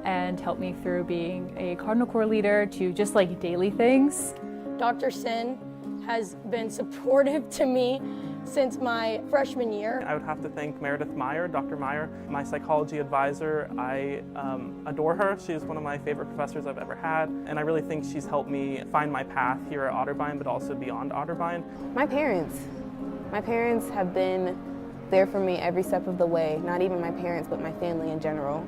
and helped me through being a Cardinal Corps leader to just daily things. Dr. Sin has been supportive to me since my freshman year. I would have to thank Meredith Meyer, Dr. Meyer, my psychology advisor. I adore her. She's one of my favorite professors I've ever had, and I really think she's helped me find my path here at Otterbein, but also beyond Otterbein. My parents have been there for me every step of the way. Not even my parents, but my family in general.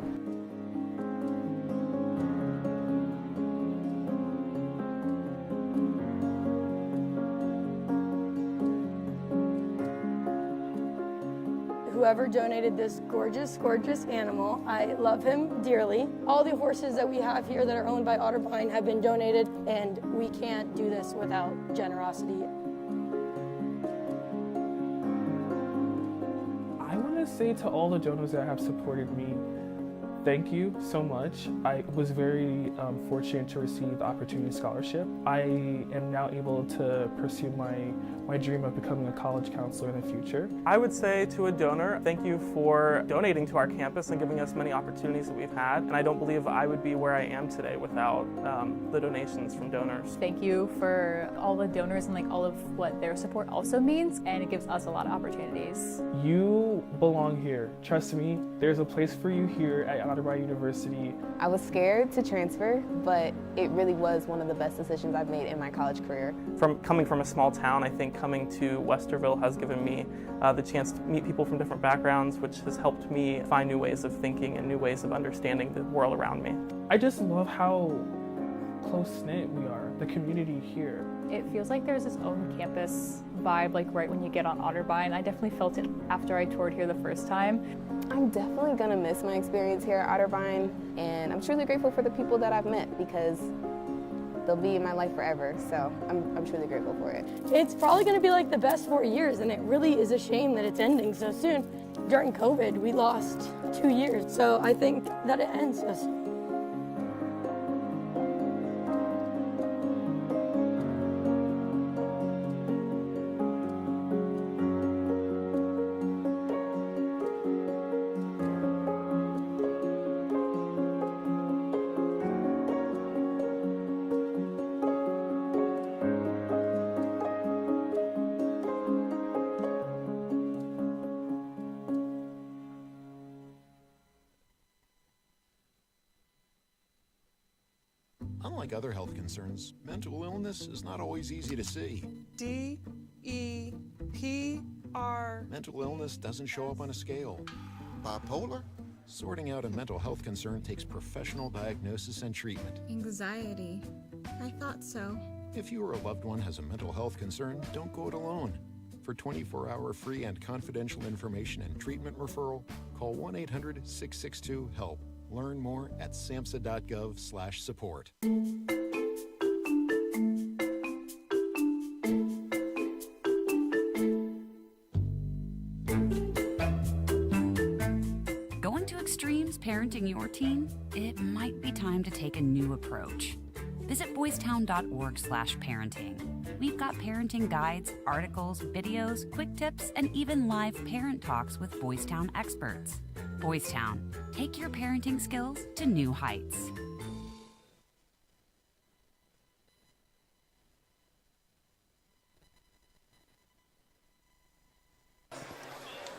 whoever donated this gorgeous, gorgeous animal. I love him dearly. All the horses that we have here that are owned by Otterbein have been donated, and we can't do this without generosity. I want to say to all the donors that have supported me, thank you so much. I was very fortunate to receive the Opportunity Scholarship. I am now able to pursue my dream of becoming a college counselor in the future. I would say to a donor, thank you for donating to our campus and giving us many opportunities that we've had. And I don't believe I would be where I am today without the donations from donors. Thank you for all the donors and like all of what their support also means, and it gives us a lot of opportunities. You belong here. Trust me, there's a place for you here at Otterbein University. I was scared to transfer, but it really was one of the best decisions I've made in my college career. Coming from a small town, I think coming to Westerville has given me the chance to meet people from different backgrounds, which has helped me find new ways of thinking and new ways of understanding the world around me. I just love how close-knit we are, the community here. It feels like there's its own campus vibe, like right when you get on Otterbein. I definitely felt it after I toured here the first time. I'm definitely gonna miss my experience here at Otterbein, and I'm truly grateful for the people that I've met because they'll be in my life forever, so I'm truly grateful for it. It's probably going to be like the best 4 years, and it really is a shame that it's ending so soon. During COVID, we lost 2 years, so I think that it ends so soon. Unlike other health concerns, mental illness is not always easy to see. D-E-P-R. Mental illness doesn't show up on a scale. Bipolar? Sorting out a mental health concern takes professional diagnosis and treatment. Anxiety. I thought so. If you or a loved one has a mental health concern, don't go it alone. For 24-hour free and confidential information and treatment referral, call 1-800-662-HELP. Learn more at samhsa.gov/support. Going to extremes parenting your teen? It might be time to take a new approach. Visit boystown.org/parenting. We've got parenting guides, articles, videos, quick tips, and even live parent talks with Boys Town experts. Boys Town, take your parenting skills to new heights.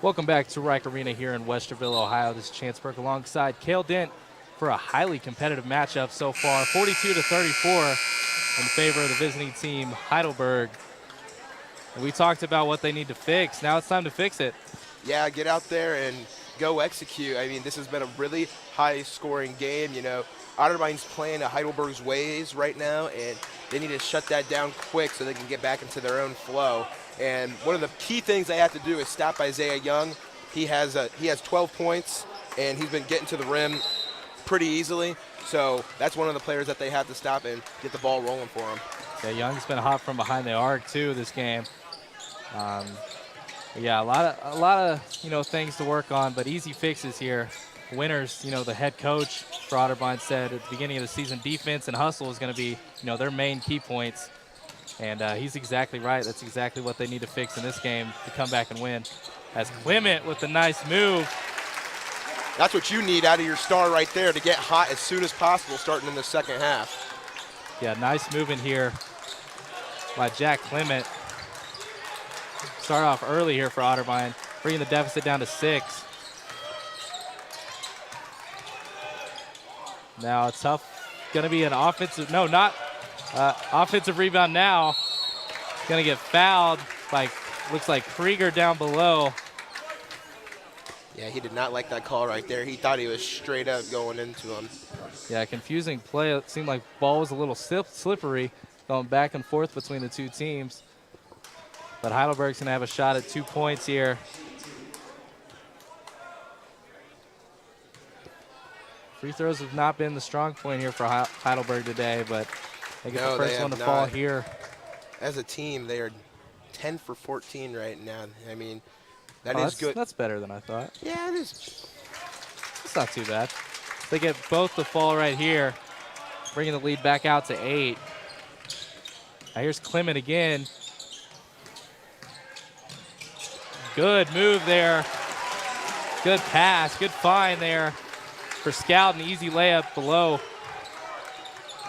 Welcome back to Rike Arena here in Westerville, Ohio. This is Chance Burke alongside Cale Dent for a highly competitive matchup so far, 42-34 in favor of the visiting team, Heidelberg. And we talked about what they need to fix. Now it's time to fix it. Yeah, get out there and go execute. I mean, this has been a really high-scoring game. You know, Otterbein's playing at Heidelberg's ways right now, and they need to shut that down quick so they can get back into their own flow. And one of the key things they have to do is stop Isaiah Young. He has 12 points, and he's been getting to the rim pretty easily. So that's one of the players that they have to stop and get the ball rolling for him. Yeah, Young's been hot from behind the arc too this game. Yeah, a lot of things to work on, but easy fixes here. Winners, the head coach for Otterbein said at the beginning of the season, defense and hustle is going to be, their main key points. And he's exactly right. That's exactly what they need to fix in this game to come back and win. As Clement with a nice move. That's what you need out of your star right there to get hot as soon as possible starting in the second half. Yeah, nice move in here by Jack Clement. Start off early here for Otterbein, bringing the deficit down to 6. Now it's tough. Going to be an offensive, offensive rebound now. Going to get fouled by, looks like Krieger down below. Yeah, he did not like that call right there. He thought he was straight up going into him. Yeah, confusing play. It seemed like ball was a little slippery, going back and forth between the two teams. But Heidelberg's going to have a shot at 2 points here. Free throws have not been the strong point here for Heidelberg today, but they get No, the they first one to have fall not. here. As a team, they are 10 for 14 right now. I mean, that Oh, is good. That's better than I thought. Yeah, it is. It's not too bad. They get both the fall right here, bringing the lead back out to 8. Now here's Clement again. Good move there. Good pass, good find there for Scout, an easy layup below.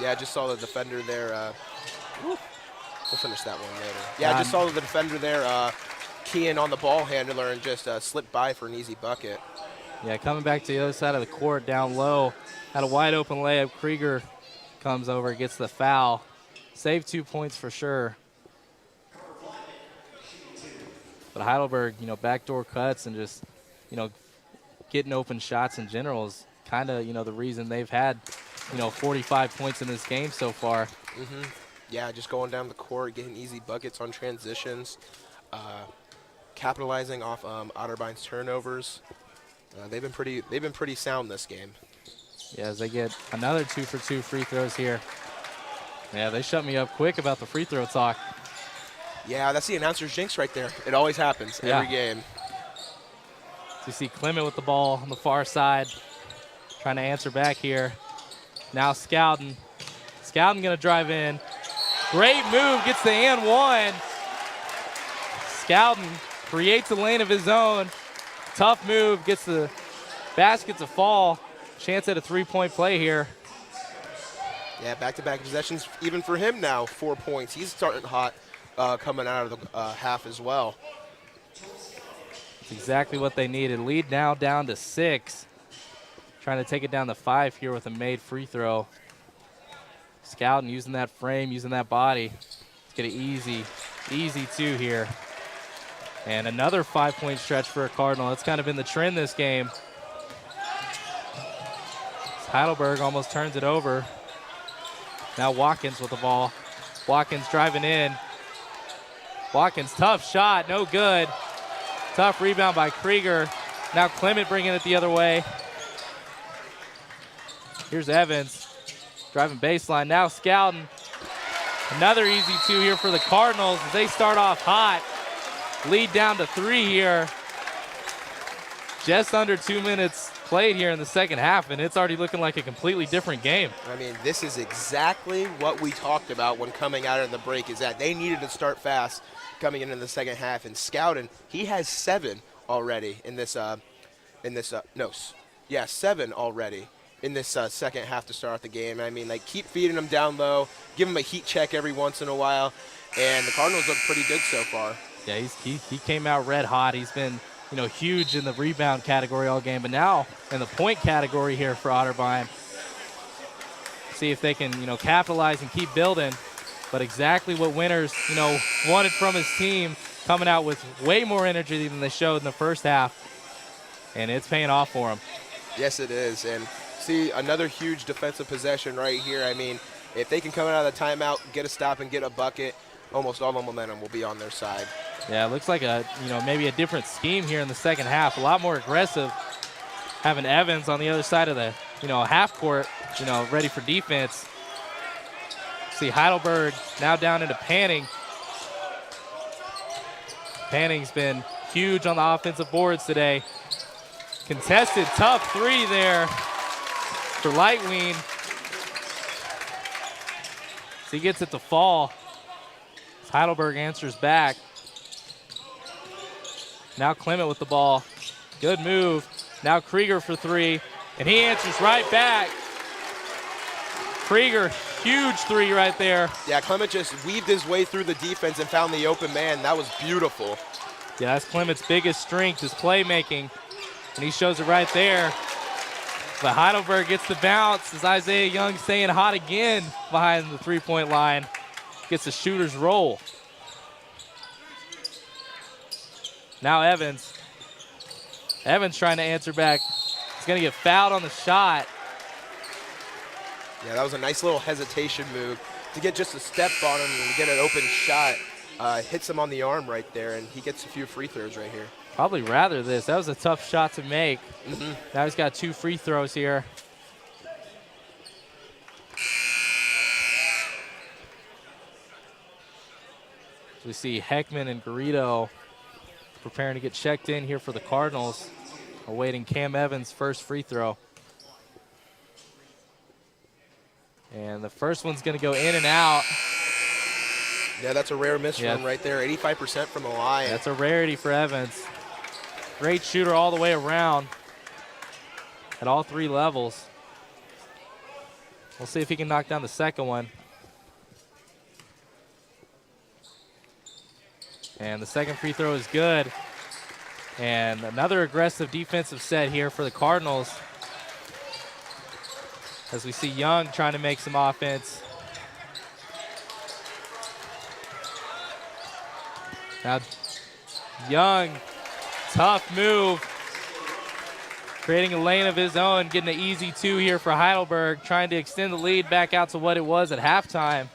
Yeah, I just saw the defender there. We'll finish that one later. Yeah, I just saw the defender there keying on the ball handler and just slipped by for an easy bucket. Yeah, coming back to the other side of the court down low. Had a wide open layup. Krieger comes over, gets the foul. Saved 2 points for sure. But Heidelberg, backdoor cuts and just, getting open shots in general is kind of, the reason they've had, 45 points in this game so far. Mm-hmm. Yeah, just going down the court, getting easy buckets on transitions, capitalizing off Otterbein's turnovers. They've been pretty sound this game. Yeah, as they get another 2 for 2 free throws here. Yeah, they shut me up quick about the free throw talk. Yeah, that's the announcer's jinx right there. It always happens every game. So you see Clement with the ball on the far side, trying to answer back here. Now Scouting. Scouting going to drive in. Great move, gets the and one. Scouting creates a lane of his own. Tough move, gets the basket to fall. Chance at a three-point play here. Yeah, back-to-back possessions, even for him now, 4 points. He's starting hot coming out of the half as well. It's exactly what they needed. Lead now down to 6. Trying to take it down to 5 here with a made free throw. Scouting, using that frame, using that body. Let's get an easy 2 here. And another 5-point stretch for a Cardinal. That's kind of been the trend this game. Heidelberg almost turns it over. Now Watkins with the ball. Watkins driving in. Watkins, tough shot, no good. Tough rebound by Krieger. Now Clement bringing it the other way. Here's Evans, driving baseline. Now Scouting. Another easy 2 here for the Cardinals as they start off hot. Lead down to 3 here. Just under 2 minutes played here in the second half, and it's already looking like a completely different game. I mean, this is exactly what we talked about when coming out of the break, is that they needed to start fast coming into the second half. And Scouting, he has 7 already in this, 7 already in this second half to start the game. I mean, like, keep feeding him down low, give him a heat check every once in a while, and the Cardinals look pretty good so far. Yeah, he came out red hot. He's been, huge in the rebound category all game, but now in the point category here for Otterbein. See if they can, capitalize and keep building. But exactly what Winters, wanted from his team, coming out with way more energy than they showed in the first half. And it's paying off for them. Yes, it is. And see, another huge defensive possession right here. I mean, if they can come out of the timeout, get a stop and get a bucket, almost all the momentum will be on their side. Yeah, it looks like maybe a different scheme here in the second half. A lot more aggressive. Having Evans on the other side of the, half court, ready for defense. See Heidelberg now down into Panning. Panning's been huge on the offensive boards today. Contested tough 3 there for Lightween. So he gets it to fall. Heidelberg answers back. Now Clement with the ball. Good move. Now Krieger for 3. And he answers right back. Krieger, huge 3 right there. Yeah, Clement just weaved his way through the defense and found the open man. That was beautiful. Yeah, that's Clement's biggest strength, is playmaking. And he shows it right there. But Heidelberg gets the bounce as Isaiah Young staying hot again behind the three-point line. Gets a shooter's roll. Now Evans. Evans trying to answer back. He's going to get fouled on the shot. Yeah, that was a nice little hesitation move to get just a step on him and get an open shot. Hits him on the arm right there, and he gets a few free throws right here. Probably rather this. That was a tough shot to make. Mm-hmm. Now he's got 2 free throws here. We see Heckman and Garrido preparing to get checked in here for the Cardinals, awaiting Cam Evans' first free throw. And the first one's going to go in and out. Yeah, that's a rare miss from him right there. 85% from the line. That's a rarity for Evans. Great shooter all the way around at all 3 levels. We'll see if he can knock down the second one. And the second free throw is good. And another aggressive defensive set here for the Cardinals, as we see Young trying to make some offense. Now, Young, tough move, creating a lane of his own, getting an easy 2 here for Heidelberg, trying to extend the lead back out to what it was at halftime.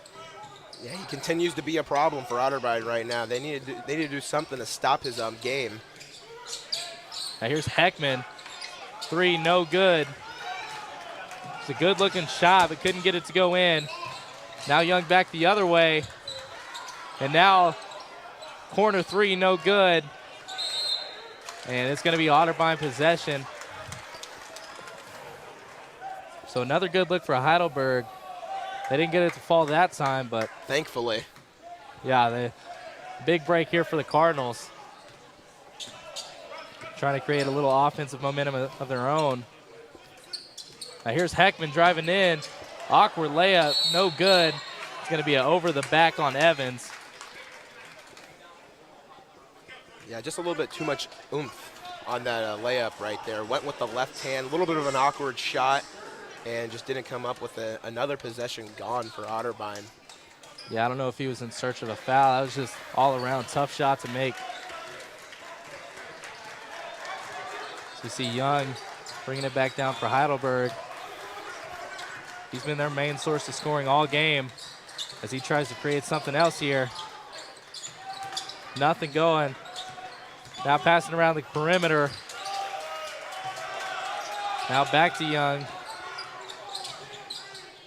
Yeah, he continues to be a problem for Otterbein right now. They need to do something to stop his game. Now here's Heckman, 3, no good. It's a good-looking shot, but couldn't get it to go in. Now Young back the other way, and now corner 3, no good. And it's going to be Otterbein possession. So another good look for Heidelberg. They didn't get it to fall that time, but thankfully. Yeah, the big break here for the Cardinals. Trying to create a little offensive momentum of their own. Now here's Heckman driving in. Awkward layup, no good. It's going to be an over the back on Evans. Yeah, just a little bit too much oomph on that layup right there. Went with the left hand, a little bit of an awkward shot, and just didn't come up with another possession gone for Otterbein. Yeah, I don't know if he was in search of a foul. That was just all around tough shot to make. So we see Young bringing it back down for Heidelberg. He's been their main source of scoring all game as he tries to create something else here. Nothing going. Now passing around the perimeter. Now back to Young.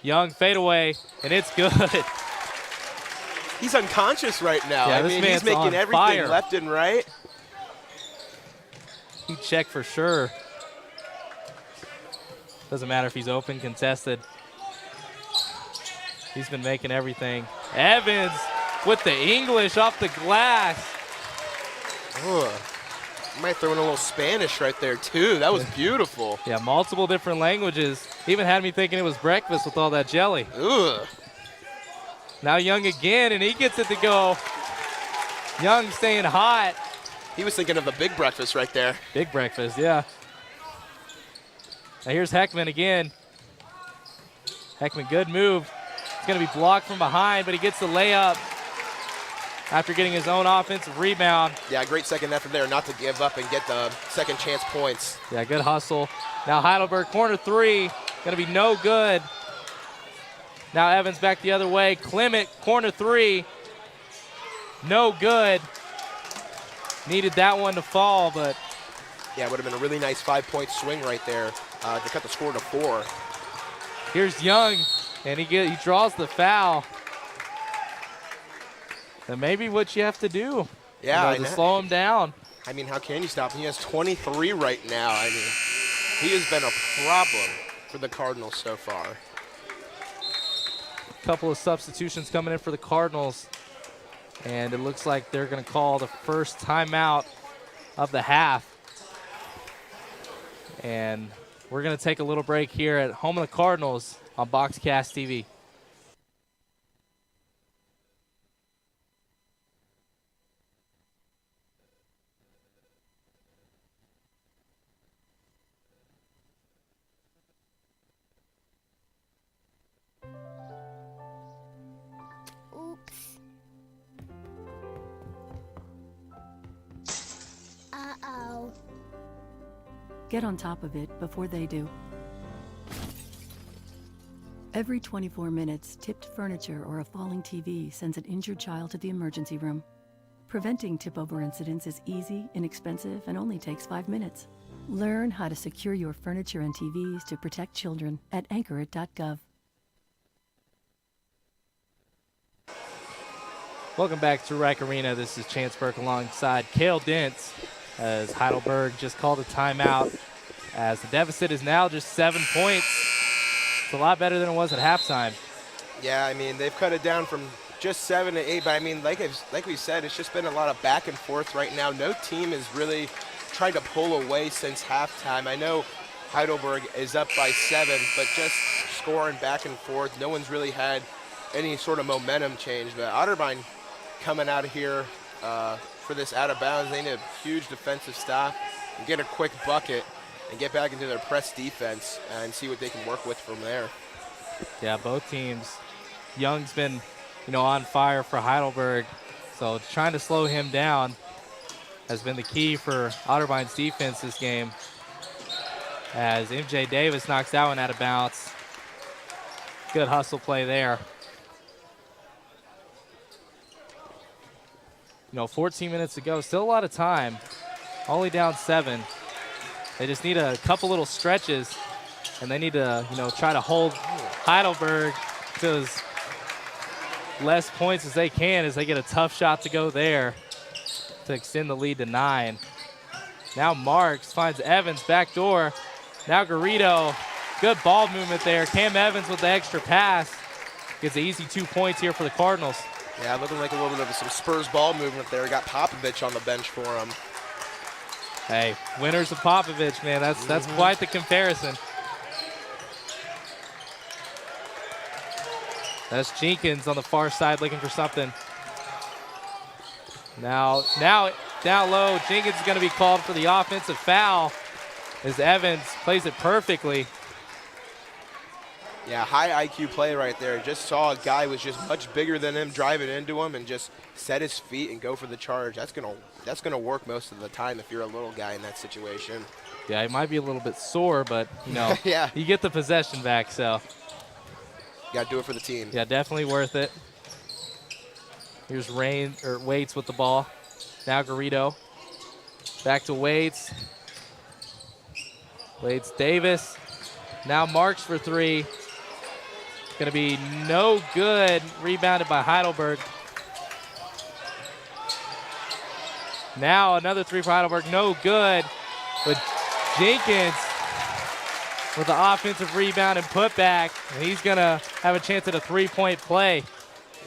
Young fadeaway, and it's good. He's unconscious right now. Yeah, I this mean, man's he's making on everything fire. left and right. He checked for sure. Doesn't matter if he's open, contested. He's been making everything. Evans with the English off the glass. Ugh. Might throw in a little Spanish right there, too. That was beautiful. Yeah, multiple different languages. Even had me thinking it was breakfast with all that jelly. Ugh. Now Young again, and he gets it to go. Young staying hot. He was thinking of the big breakfast right there. Big breakfast, yeah. Now here's Heckman again. Heckman, good move. It's going to be blocked from behind, but he gets the layup after getting his own offensive rebound. Yeah, great second effort there not to give up and get the second chance points. Yeah, good hustle. Now Heidelberg, corner 3, going to be no good. Now Evans back the other way. Clement, corner 3, no good. Needed that one to fall, but. Yeah, it would have been a really nice 5-point swing right there to cut the score to 4. Here's Young, and he draws the foul. That may be what you have to do. Yeah, to slow him down. I mean, how can you stop him? He has 23 right now. I mean, he has been a problem for the Cardinals so far. A couple of substitutions coming in for the Cardinals, and it looks like they're going to call the first timeout of the half. And we're going to take a little break here at Home of the Cardinals on Boxcast TV. Oops. Uh-oh. Get on top of it before they do. Every 24 minutes, tipped furniture or a falling TV sends an injured child to the emergency room. Preventing tip-over incidents is easy, inexpensive, and only takes 5 minutes. Learn how to secure your furniture and TVs to protect children at anchorit.gov. Welcome back to Rike Arena. This is Chance Burke alongside Cale Dentz as Heidelberg just called a timeout as the deficit is now just 7 points. It's a lot better than it was at halftime. Yeah, I mean, they've cut it down from just 7 to 8, but I mean, like we said, it's just been a lot of back and forth right now. No team has really tried to pull away since halftime. I know Heidelberg is up by 7, but just scoring back and forth. No one's really had any sort of momentum change, but Otterbein coming out of here for this out of bounds. They need a huge defensive stop and get a quick bucket and get back into their press defense and see what they can work with from there. Yeah, both teams. Young's been, on fire for Heidelberg, so trying to slow him down has been the key for Otterbein's defense this game. As MJ Davis knocks that one out of bounds. Good hustle play there. 14 minutes to go. Still a lot of time. Only down 7. They just need a couple little stretches, and they need to, try to hold Heidelberg to as less points as they can as they get a tough shot to go there to extend the lead to 9. Now Marks finds Evans back door. Now Garrido, good ball movement there. Cam Evans with the extra pass gets an easy 2 points here for the Cardinals. Yeah, looking like a little bit of some Spurs ball movement there. Got Popovich on the bench for him. Hey, winners of Popovich, man. That's quite the comparison. That's Jenkins on the far side looking for something. Now down low, Jenkins is going to be called for the offensive foul as Evans plays it perfectly. Yeah, high IQ play right there. Just saw a guy was just much bigger than him driving into him and just set his feet and go for the charge. That's gonna work most of the time if you're a little guy in that situation. Yeah, he might be a little bit sore, but yeah, you get the possession back, so got to do it for the team. Yeah, definitely worth it. Here's Waits with the ball. Now Garrido. Back to Waits. Waits Davis. Now Marks for 3. Going to be no good. Rebounded by Heidelberg. Now another 3 for Heidelberg. No good. But Jenkins with the offensive rebound and putback. And he's going to have a chance at a 3-point play.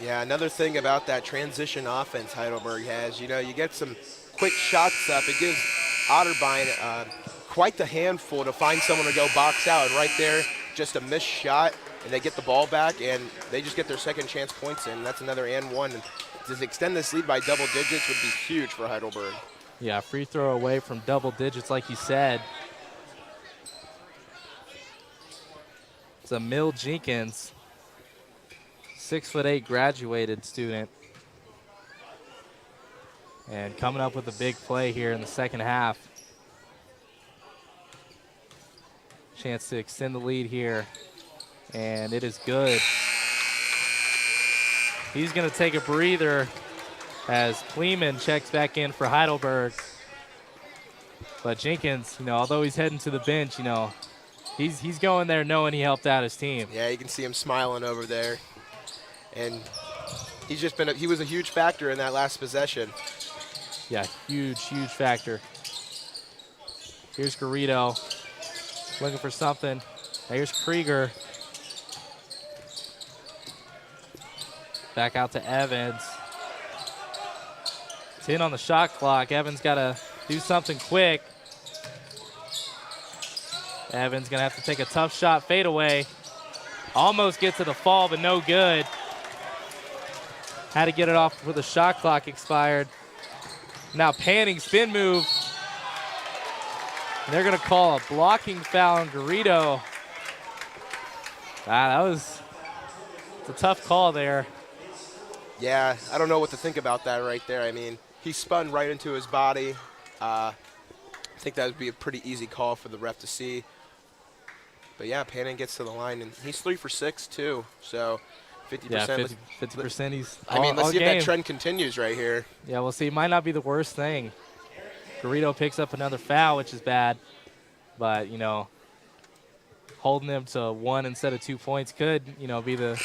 Yeah, another thing about that transition offense Heidelberg has, you get some quick shots up. It gives Otterbein quite the handful to find someone to go box out. And right there, just a missed shot, and they get the ball back, and they just get their second chance points in. That's another and 1. And to extend this lead by double digits would be huge for Heidelberg. Yeah, free throw away from double digits, like you said. It's Emil Jenkins, 6'8" graduated student. And coming up with a big play here in the second half. Chance to extend the lead here. And it is good. He's going to take a breather as Kleeman checks back in for Heidelberg. But Jenkins, although he's heading to the bench, he's going there knowing he helped out his team. Yeah, you can see him smiling over there. And he's just he was a huge factor in that last possession. Yeah, huge factor. Here's Garrido looking for something. Here's Krieger. Back out to Evans. 10 on the shot clock. Evans got to do something quick. Evans going to have to take a tough shot, fade away. Almost gets to the fall, but no good. Had to get it off before the shot clock expired. Now panning spin move. And they're going to call a blocking foul on Garrido. That was a tough call there. Yeah, I don't know what to think about that right there. I mean, he spun right into his body. I think that would be a pretty easy call for the ref to see. But yeah, Panning gets to the line, and he's 3 for 6 too. So 50%. Yeah, 50%. He's let's see if game. that trend continues right here. Yeah, we'll see. It might not be the worst thing. Garrido picks up another foul, which is bad. But, holding them to 1 instead of 2 points could, be the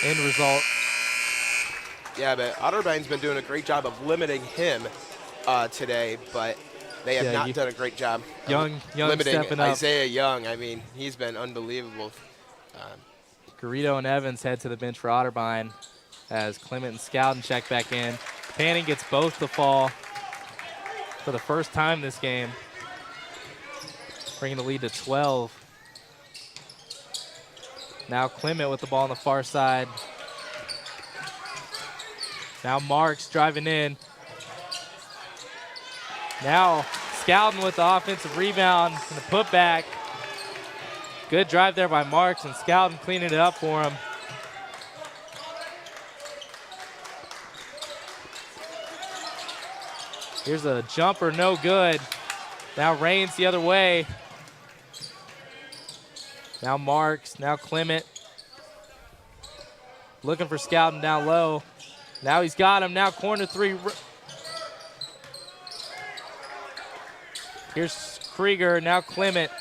end result. Yeah, but Otterbein's been doing a great job of limiting him today, but they have not done a great job Young limiting stepping up. Isaiah Young. I mean, he's been unbelievable. Garrido and Evans head to the bench for Otterbein as Clement and Scouten check back in. Panning gets both to fall for the first time this game, bringing the lead to 12. Now Clement with the ball on the far side. Now Marks driving in. Now Scouten with the offensive rebound and the putback. Good drive there by Marks, and Scouten cleaning it up for him. Here's a jumper, no good. Now Rains the other way. Now Marks, now Clement. Looking for Scouten down low. Now he's got him, now corner three. Here's Krieger, now Clement.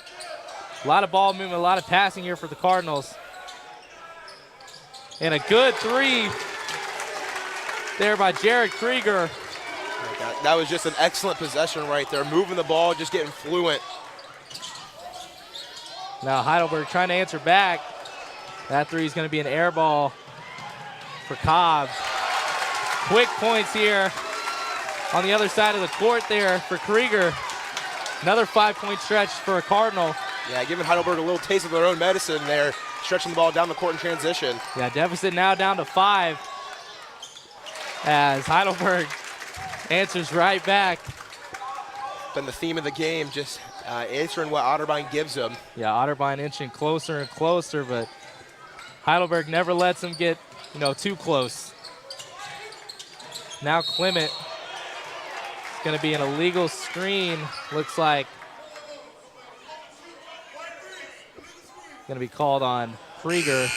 A lot of ball movement, a lot of passing here for the Cardinals. And a good three there by Jared Krieger. That was just an excellent possession right there. Moving the ball, just getting fluent. Now Heidelberg trying to answer back. That three is going to be an air ball for Cobb. Quick points here on the other side of the court there for Krieger. Another 5-point stretch for a Cardinal. Yeah, giving Heidelberg a little taste of their own medicine there, stretching the ball down the court in transition. Yeah, deficit now down to 5 as Heidelberg answers right back. Been the theme of the game, just answering what Otterbein gives them. Yeah, Otterbein inching closer and closer, but Heidelberg never lets them get, too close. Now Clement. It's going to be an illegal screen, looks like. Going to be called on Krieger.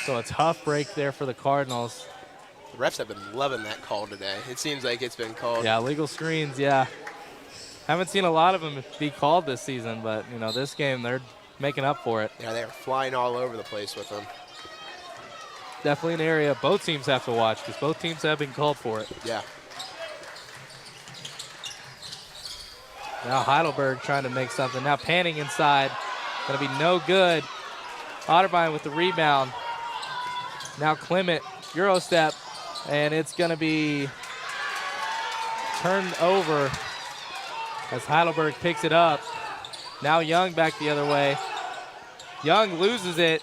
So a tough break there for the Cardinals. The refs have been loving that call today. It seems like it's been called. Yeah, illegal screens, yeah. Haven't seen a lot of them be called this season, but, this game, they're making up for it. Yeah, they're flying all over the place with them. Definitely an area both teams have to watch because both teams have been called for it. Yeah. Now Heidelberg trying to make something. Now Panning inside. Going to be no good. Otterbein with the rebound. Now Clement, Euro step, and it's going to be turned over as Heidelberg picks it up. Now Young back the other way. Young loses it.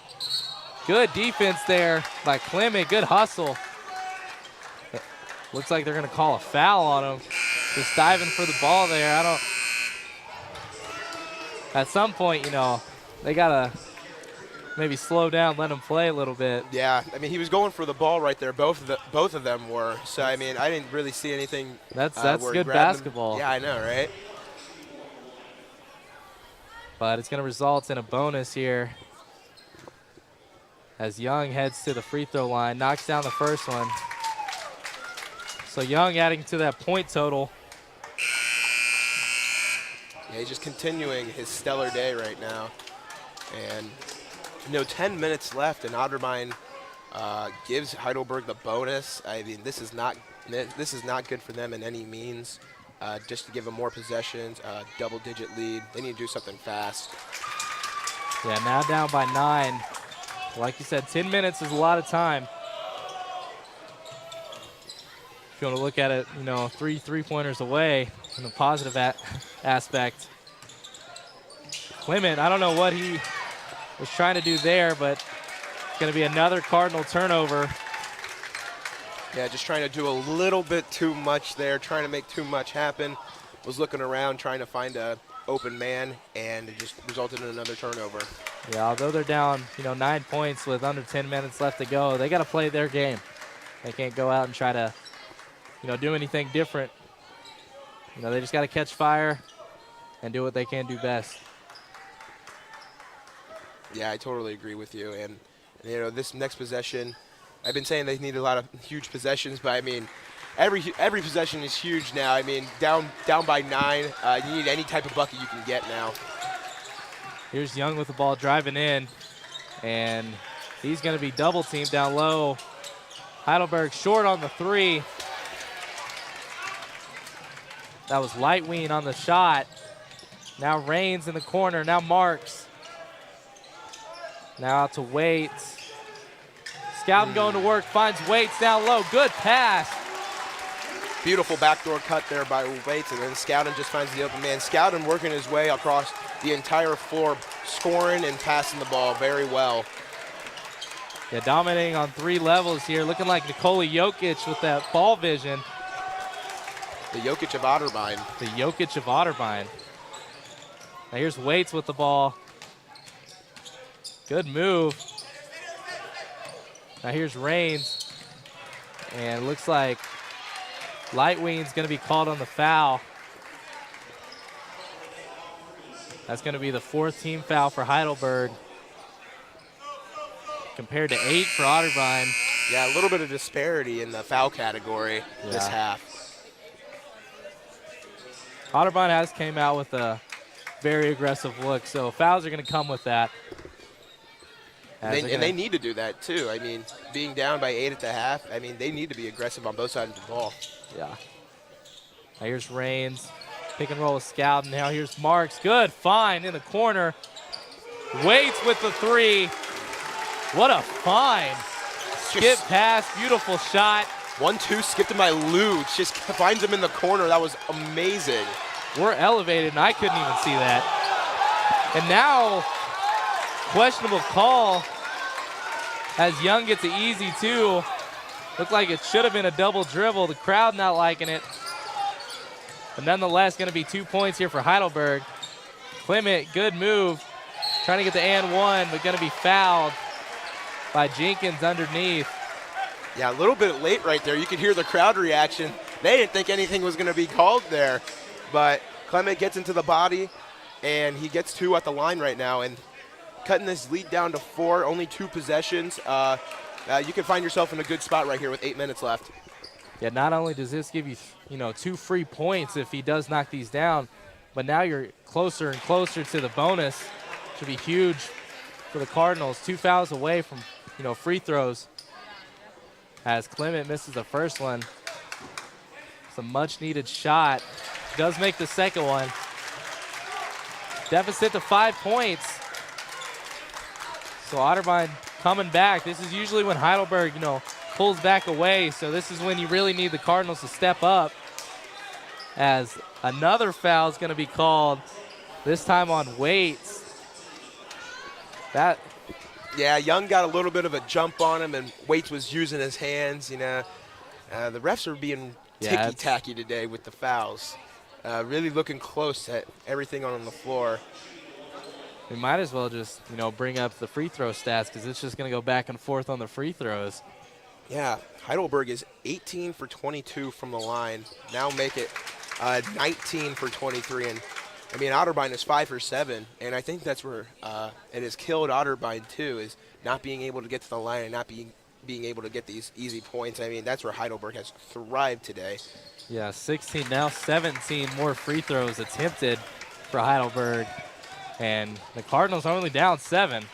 Good defense there by Clement. Good hustle. Looks like they're going to call a foul on him. Just diving for the ball there. At some point, they got to maybe slow down, let him play a little bit. Yeah, I mean, he was going for the ball right there. Both of them were. So, I mean, I didn't really see anything. That's good basketball. Yeah, I know, right? But it's going to result in a bonus here as Young heads to the free throw line, knocks down the first one. So Young adding to that point total. Yeah, he's just continuing his stellar day right now. And, 10 minutes left, and Otterbein gives Heidelberg the bonus. I mean, this is not good for them in any means. Just to give them more possessions, double-digit lead. They need to do something fast. Yeah, now down by 9. Like you said, 10 minutes is a lot of time. If you want to look at it, 3 three-pointers away in the positive aspect. Clement, I don't know what he was trying to do there, but it's going to be another Cardinal turnover. Yeah, just trying to do a little bit too much there, trying to make too much happen. Was looking around, trying to find a open man, and it just resulted in another turnover. Yeah, although they're down, 9 points with under 10 minutes left to go, they got to play their game. They can't go out and try to, do anything different. They just got to catch fire and do what they can do best. Yeah, I totally agree with you. And this next possession, I've been saying they need a lot of huge possessions, but I mean, every possession is huge now. I mean, down by 9, you need any type of bucket you can get now. Here's Young with the ball driving in, and he's going to be double teamed down low Heidelberg short on the 3. That was Lightween on the shot. Now Rains in the corner. Now Marks. Now out to Waits. Scouting going to work. Finds Waits down low. Good pass. Beautiful backdoor cut there by Waits, and then Scouting just finds the open man. Scouting working his way across the entire floor, scoring and passing the ball very well. Yeah, dominating on 3 levels here. Looking like Nikola Jokic with that ball vision. The Jokic of Otterbein. The Jokic of Otterbein. Now here's Waits with the ball. Good move. Now here's Rains. And it looks like Lightwing's going to be called on the foul. That's going to be the 4th team foul for Heidelberg, compared to 8 for Otterbein. Yeah, a little bit of disparity in the foul category this half. Otterbein has came out with a very aggressive look, so fouls are going to come with that. And they need to do that too. I mean, being down by 8 at the half, I mean, they need to be aggressive on both sides of the ball. Yeah. Now here's Rains. Pick and roll with Scout. Now here's Marks. Good find in the corner. Waits with the 3. What a find. Skip pass, beautiful shot. 1-2, skipped him by Luge. Just finds him in the corner. That was amazing. We're elevated, and I couldn't even see that. And now, questionable call as Young gets an easy 2. Looked like it should have been a double dribble. The crowd not liking it. But nonetheless, going to be 2 points here for Heidelberg. Clement, good move. Trying to get the and 1, but going to be fouled by Jenkins underneath. Yeah, a little bit late right there. You could hear the crowd reaction. They didn't think anything was going to be called there. But Clement gets into the body, and he gets 2 at the line right now. And cutting this lead down to 4, only 2 possessions. You can find yourself in a good spot right here with 8 minutes left. Yeah, not only does this give you, 2 free points if he does knock these down, but now you're closer and closer to the bonus. Should be huge for the Cardinals. 2 fouls away from, free throws. As Clement misses the first one. It's a much-needed shot. Does make the second one. Deficit to 5 points. So Otterbein coming back. This is usually when Heidelberg, pulls back away. So this is when you really need the Cardinals to step up. As another foul is going to be called, this time on Waits. Yeah, Young got a little bit of a jump on him, and Waits was using his hands. The refs are being ticky-tacky today with the fouls. Really looking close at everything on the floor. We might as well just, bring up the free throw stats because it's just going to go back and forth on the free throws. Yeah, Heidelberg is 18 for 22 from the line. Now make it 19 for 23. And, Otterbein is 5 for 7. And I think that's where it has killed Otterbein, too, is not being able to get to the line and not being able to get these easy points. That's where Heidelberg has thrived today. Yeah, 16, now 17 more free throws attempted for Heidelberg. And the Cardinals are only down 7.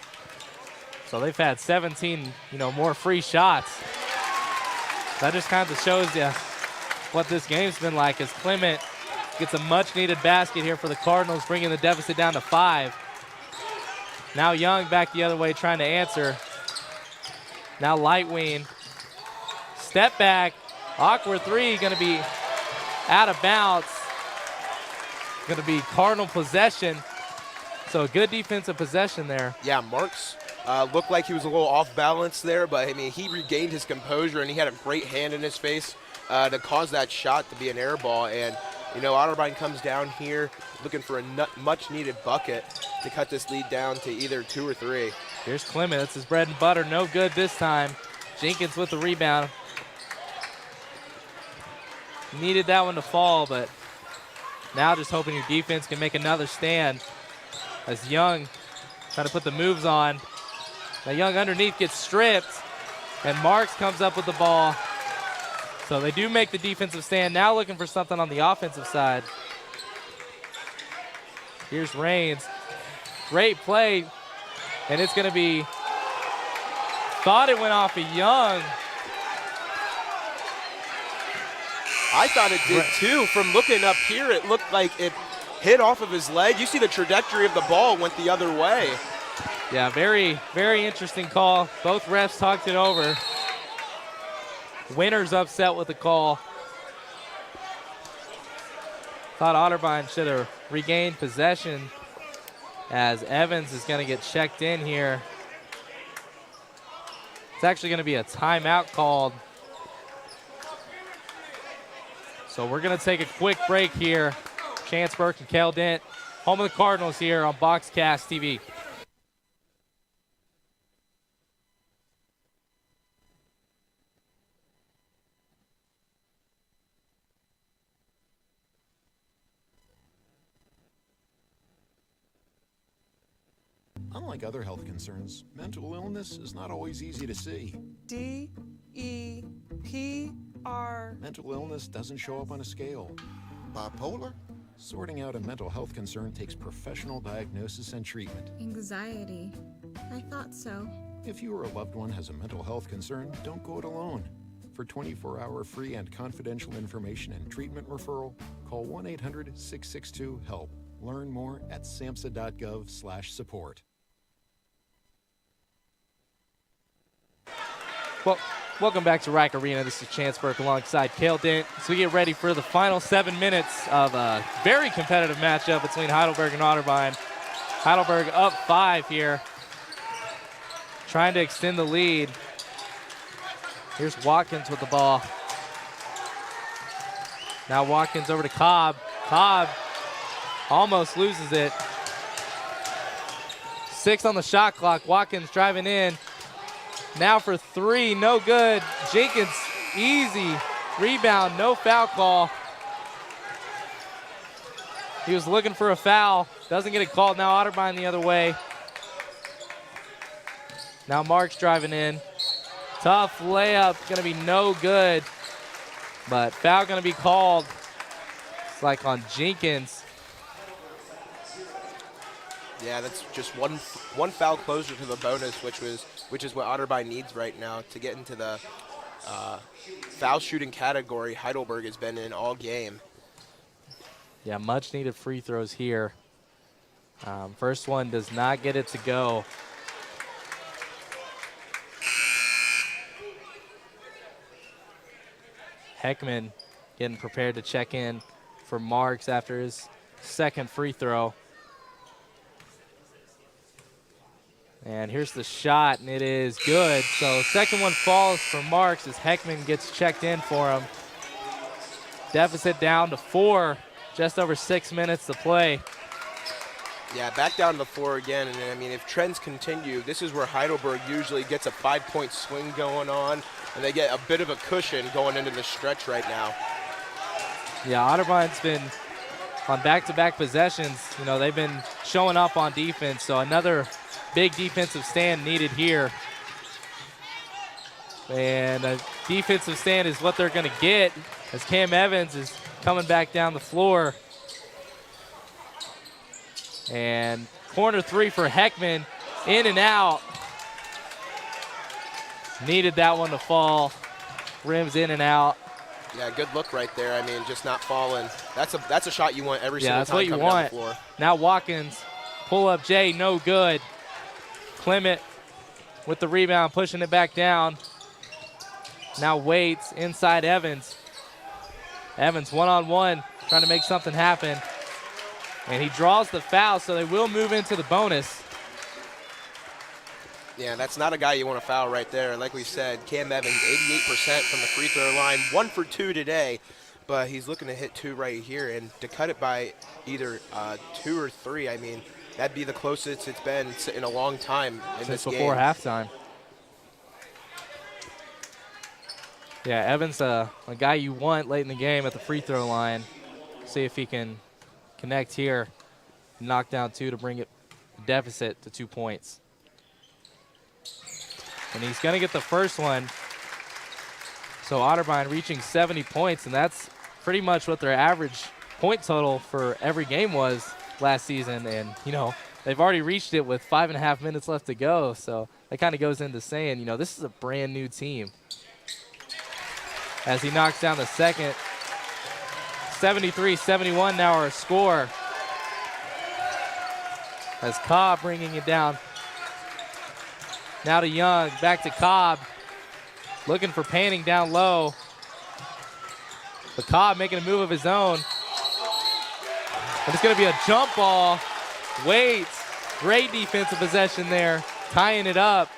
So they've had 17, more free shots. That just kind of shows you what this game's been like as Clement gets a much-needed basket here for the Cardinals, bringing the deficit down to 5. Now Young back the other way trying to answer. Now Lightween. Step back. Awkward 3 going to be out of bounds. Going to be Cardinal possession. So a good defensive possession there. Yeah, Marks looked like he was a little off balance there, but he regained his composure and he had a great hand in his face to cause that shot to be an air ball. And Otterbein comes down here looking for a much-needed bucket to cut this lead down to either 2 or 3. Here's Clement. That's his bread and butter. No good this time. Jenkins with the rebound. Needed that one to fall, but now just hoping your defense can make another stand. As Young trying to put the moves on. Now Young underneath gets stripped, and Marks comes up with the ball. So they do make the defensive stand. Now looking for something on the offensive side. Here's Rains. Great play, and it's going to be, thought it went off of Young. I thought it did too. From looking up here, it looked like it hit off of his leg. You see the trajectory of the ball went the other way. Yeah, very, very interesting call. Both refs talked it over. Winner's upset with the call. Thought Otterbein should have regained possession, as Evans is going to get checked in here. It's actually going to be a timeout called. So we're going to take a quick break here. Chance Burke and Kel Dent, home of the Cardinals here on Boxcast TV. Unlike other health concerns, mental illness is not always easy to see. D-E-P-R. Mental illness doesn't show up on a scale. Bipolar? Sorting out a mental health concern takes professional diagnosis and treatment. Anxiety. I thought so. If you or a loved one has a mental health concern, don't go it alone. For 24-hour free and confidential information and treatment referral, call 1-800-662-HELP. Learn more at samhsa.gov/support. Well, welcome back to Rike Arena. This is Chance Burke alongside Kel Dent. So we get ready for the final 7 minutes of a very competitive matchup between Heidelberg and Otterbein. Heidelberg up 5 here, trying to extend the lead. Here's Watkins with the ball. Now Watkins over to Cobb. Cobb almost loses it. 6 on the shot clock. Watkins driving in. Now for 3, no good. Jenkins, easy rebound, no foul call. He was looking for a foul, doesn't get it called. Now Otterbein the other way. Now Marks driving in. Tough layup, gonna be no good. But foul gonna be called. It's like on Jenkins. Yeah, that's just one foul closer to the bonus, which is what Otterbein needs right now to get into the foul shooting category Heidelberg has been in all game. Yeah, much needed free throws here. First one does not get it to go. Heckman getting prepared to check in for Marks after his second free throw. And here's the shot, and it is good. So second one falls for Marks as Heckman gets checked in for him. Deficit down to 4, just over 6 minutes to play. Yeah, back down to 4 again. And I mean, if trends continue, this is where Heidelberg usually gets a 5-point swing going on, and they get a bit of a cushion going into the stretch right now. Yeah, Otterbein's been on back-to-back possessions. You know, they've been showing up on defense, so another big defensive stand needed here. And a defensive stand is what they're going to get as Cam Evans is coming back down the floor. And corner 3 for Heckman, in and out. Needed that one to fall. Rims in and out. Yeah, good look right there. I mean, just not falling. That's a shot you want every single time coming down the floor. Now Watkins, pull up Jay, no good. Clement with the rebound, pushing it back down. Now waits inside Evans. Evans one-on-one, trying to make something happen. And he draws the foul, so they will move into the bonus. Yeah, that's not a guy you want to foul right there. Like we said, Cam Evans, 88% from the free throw line, 1 for 2 today, but he's looking to hit 2 right here. And to cut it by either 2 or 3, I mean, that'd be the closest it's been in a long time in since this game. Before halftime. Yeah, Evans, a guy you want late in the game at the free throw line. See if he can connect here, knock down 2 to bring it deficit to 2 points. And he's going to get the first one. So Otterbein reaching 70 points, and that's pretty much what their average point total for every game was last season. And, you know, they've already reached it with 5.5 minutes left to go. So that kind of goes into saying, you know, this is a brand new team. As he knocks down the second, 73-71 now our score. As Cobb bringing it down. Now to Young, back to Cobb. Looking for Panning down low. But Cobb making a move of his own. And it's going to be a jump ball. Waits, great defensive possession there, tying it up.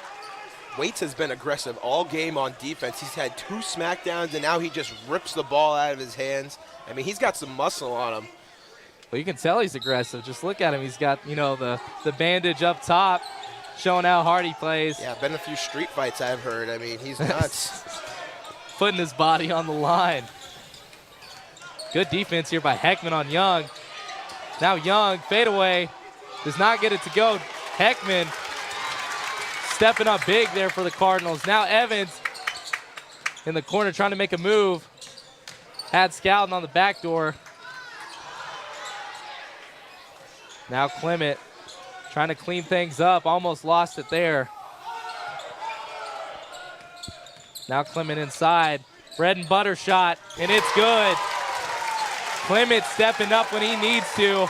Waits has been aggressive all game on defense. He's had 2 smackdowns, and now he just rips the ball out of his hands. I mean, he's got some muscle on him. Well, you can tell he's aggressive. Just look at him. He's got, the bandage up top, showing how hard he plays. Yeah, been a few street fights I've heard. I mean, he's nuts. Putting his body on the line. Good defense here by Heckman on Young. Now Young, fadeaway, does not get it to go. Heckman stepping up big there for the Cardinals. Now Evans in the corner trying to make a move. Had scouting on the back door. Now Clement trying to clean things up, almost lost it there. Now Clement inside, bread and butter shot, and it's good. Clement stepping up when he needs to.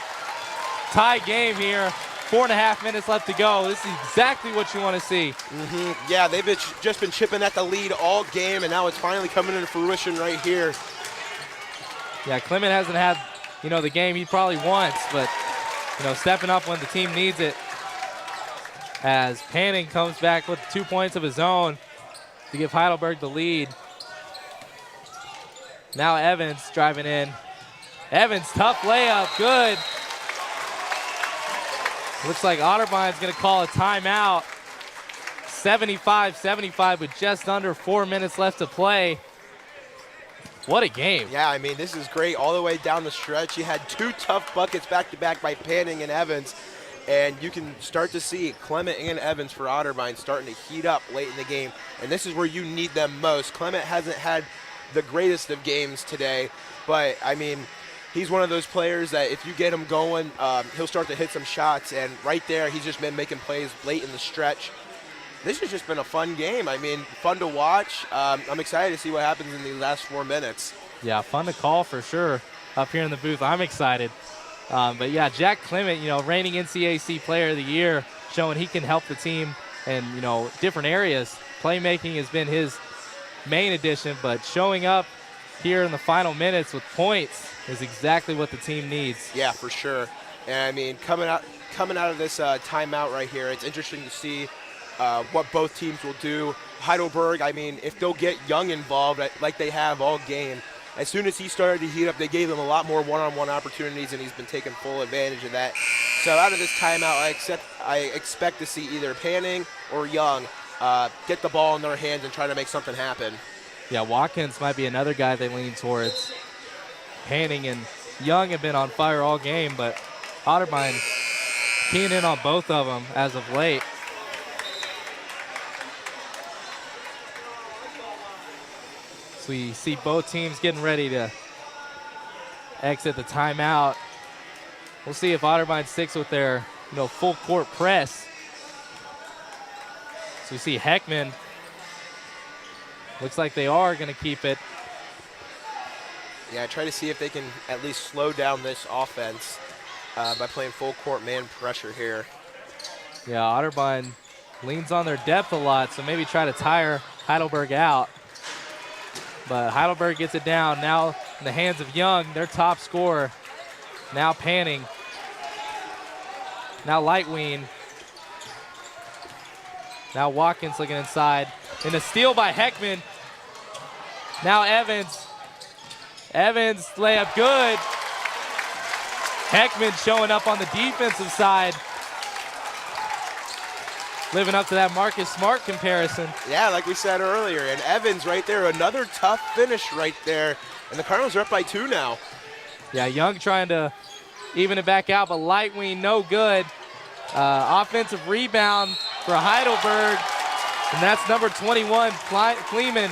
Tie game here, 4.5 minutes left to go. This is exactly what you want to see. Yeah, they've just been chipping at the lead all game, and now it's finally coming into fruition right here. Yeah, Clement hasn't had, the game he probably wants, but, stepping up when the team needs it. As Panning comes back with 2 points of his own to give Heidelberg the lead. Now Evans driving in. Evans, tough layup, good. Looks like Otterbein's going to call a timeout. 75-75 with just under 4 minutes left to play. What a game. Yeah, I mean, this is great all the way down the stretch. You had 2 tough buckets back-to-back by Panning and Evans, and you can start to see Clement and Evans for Otterbein starting to heat up late in the game, and this is where you need them most. Clement hasn't had the greatest of games today, but, I mean, he's one of those players that if you get him going, he'll start to hit some shots, and right there, he's just been making plays late in the stretch. This has just been a fun game. I mean, fun to watch. I'm excited to see what happens in these last 4 minutes. Yeah, fun to call for sure up here in the booth. I'm excited. But, yeah, Jack Clement, reigning NCAC Player of the Year, showing he can help the team in, different areas. Playmaking has been his main addition, but showing up here in the final minutes with points is exactly what the team needs. Yeah, for sure. And, I mean, coming out of this timeout right here, it's interesting to see what both teams will do. Heidelberg, I mean, if they'll get Young involved like they have all game, as soon as he started to heat up, they gave him a lot more one-on-one opportunities, and he's been taking full advantage of that. So out of this timeout, I expect to see either Panning or Young get the ball in their hands and try to make something happen. Yeah, Watkins might be another guy they lean towards. Panning and Young have been on fire all game, but Otterbein keying in on both of them as of late. So we see both teams getting ready to exit the timeout. We'll see if Otterbein sticks with their full court press. So we see Heckman. Looks like they are going to keep it. Yeah, try to see if they can at least slow down this offense by playing full court man pressure here. Yeah, Otterbein leans on their depth a lot, so maybe try to tire Heidelberg out. But Heidelberg gets it down now in the hands of Young, their top scorer. Now Panning. Now Lightween. Now Watkins looking inside. And a steal by Heckman. Now Evans. Evans layup good. Heckman showing up on the defensive side. Living up to that Marcus Smart comparison. Yeah, like we said earlier. And Evans right there, another tough finish right there. And the Cardinals are up by 2 now. Yeah, Young trying to even it back out, but Lightween no good. Offensive rebound for Heidelberg. And that's number 21, Kleeman.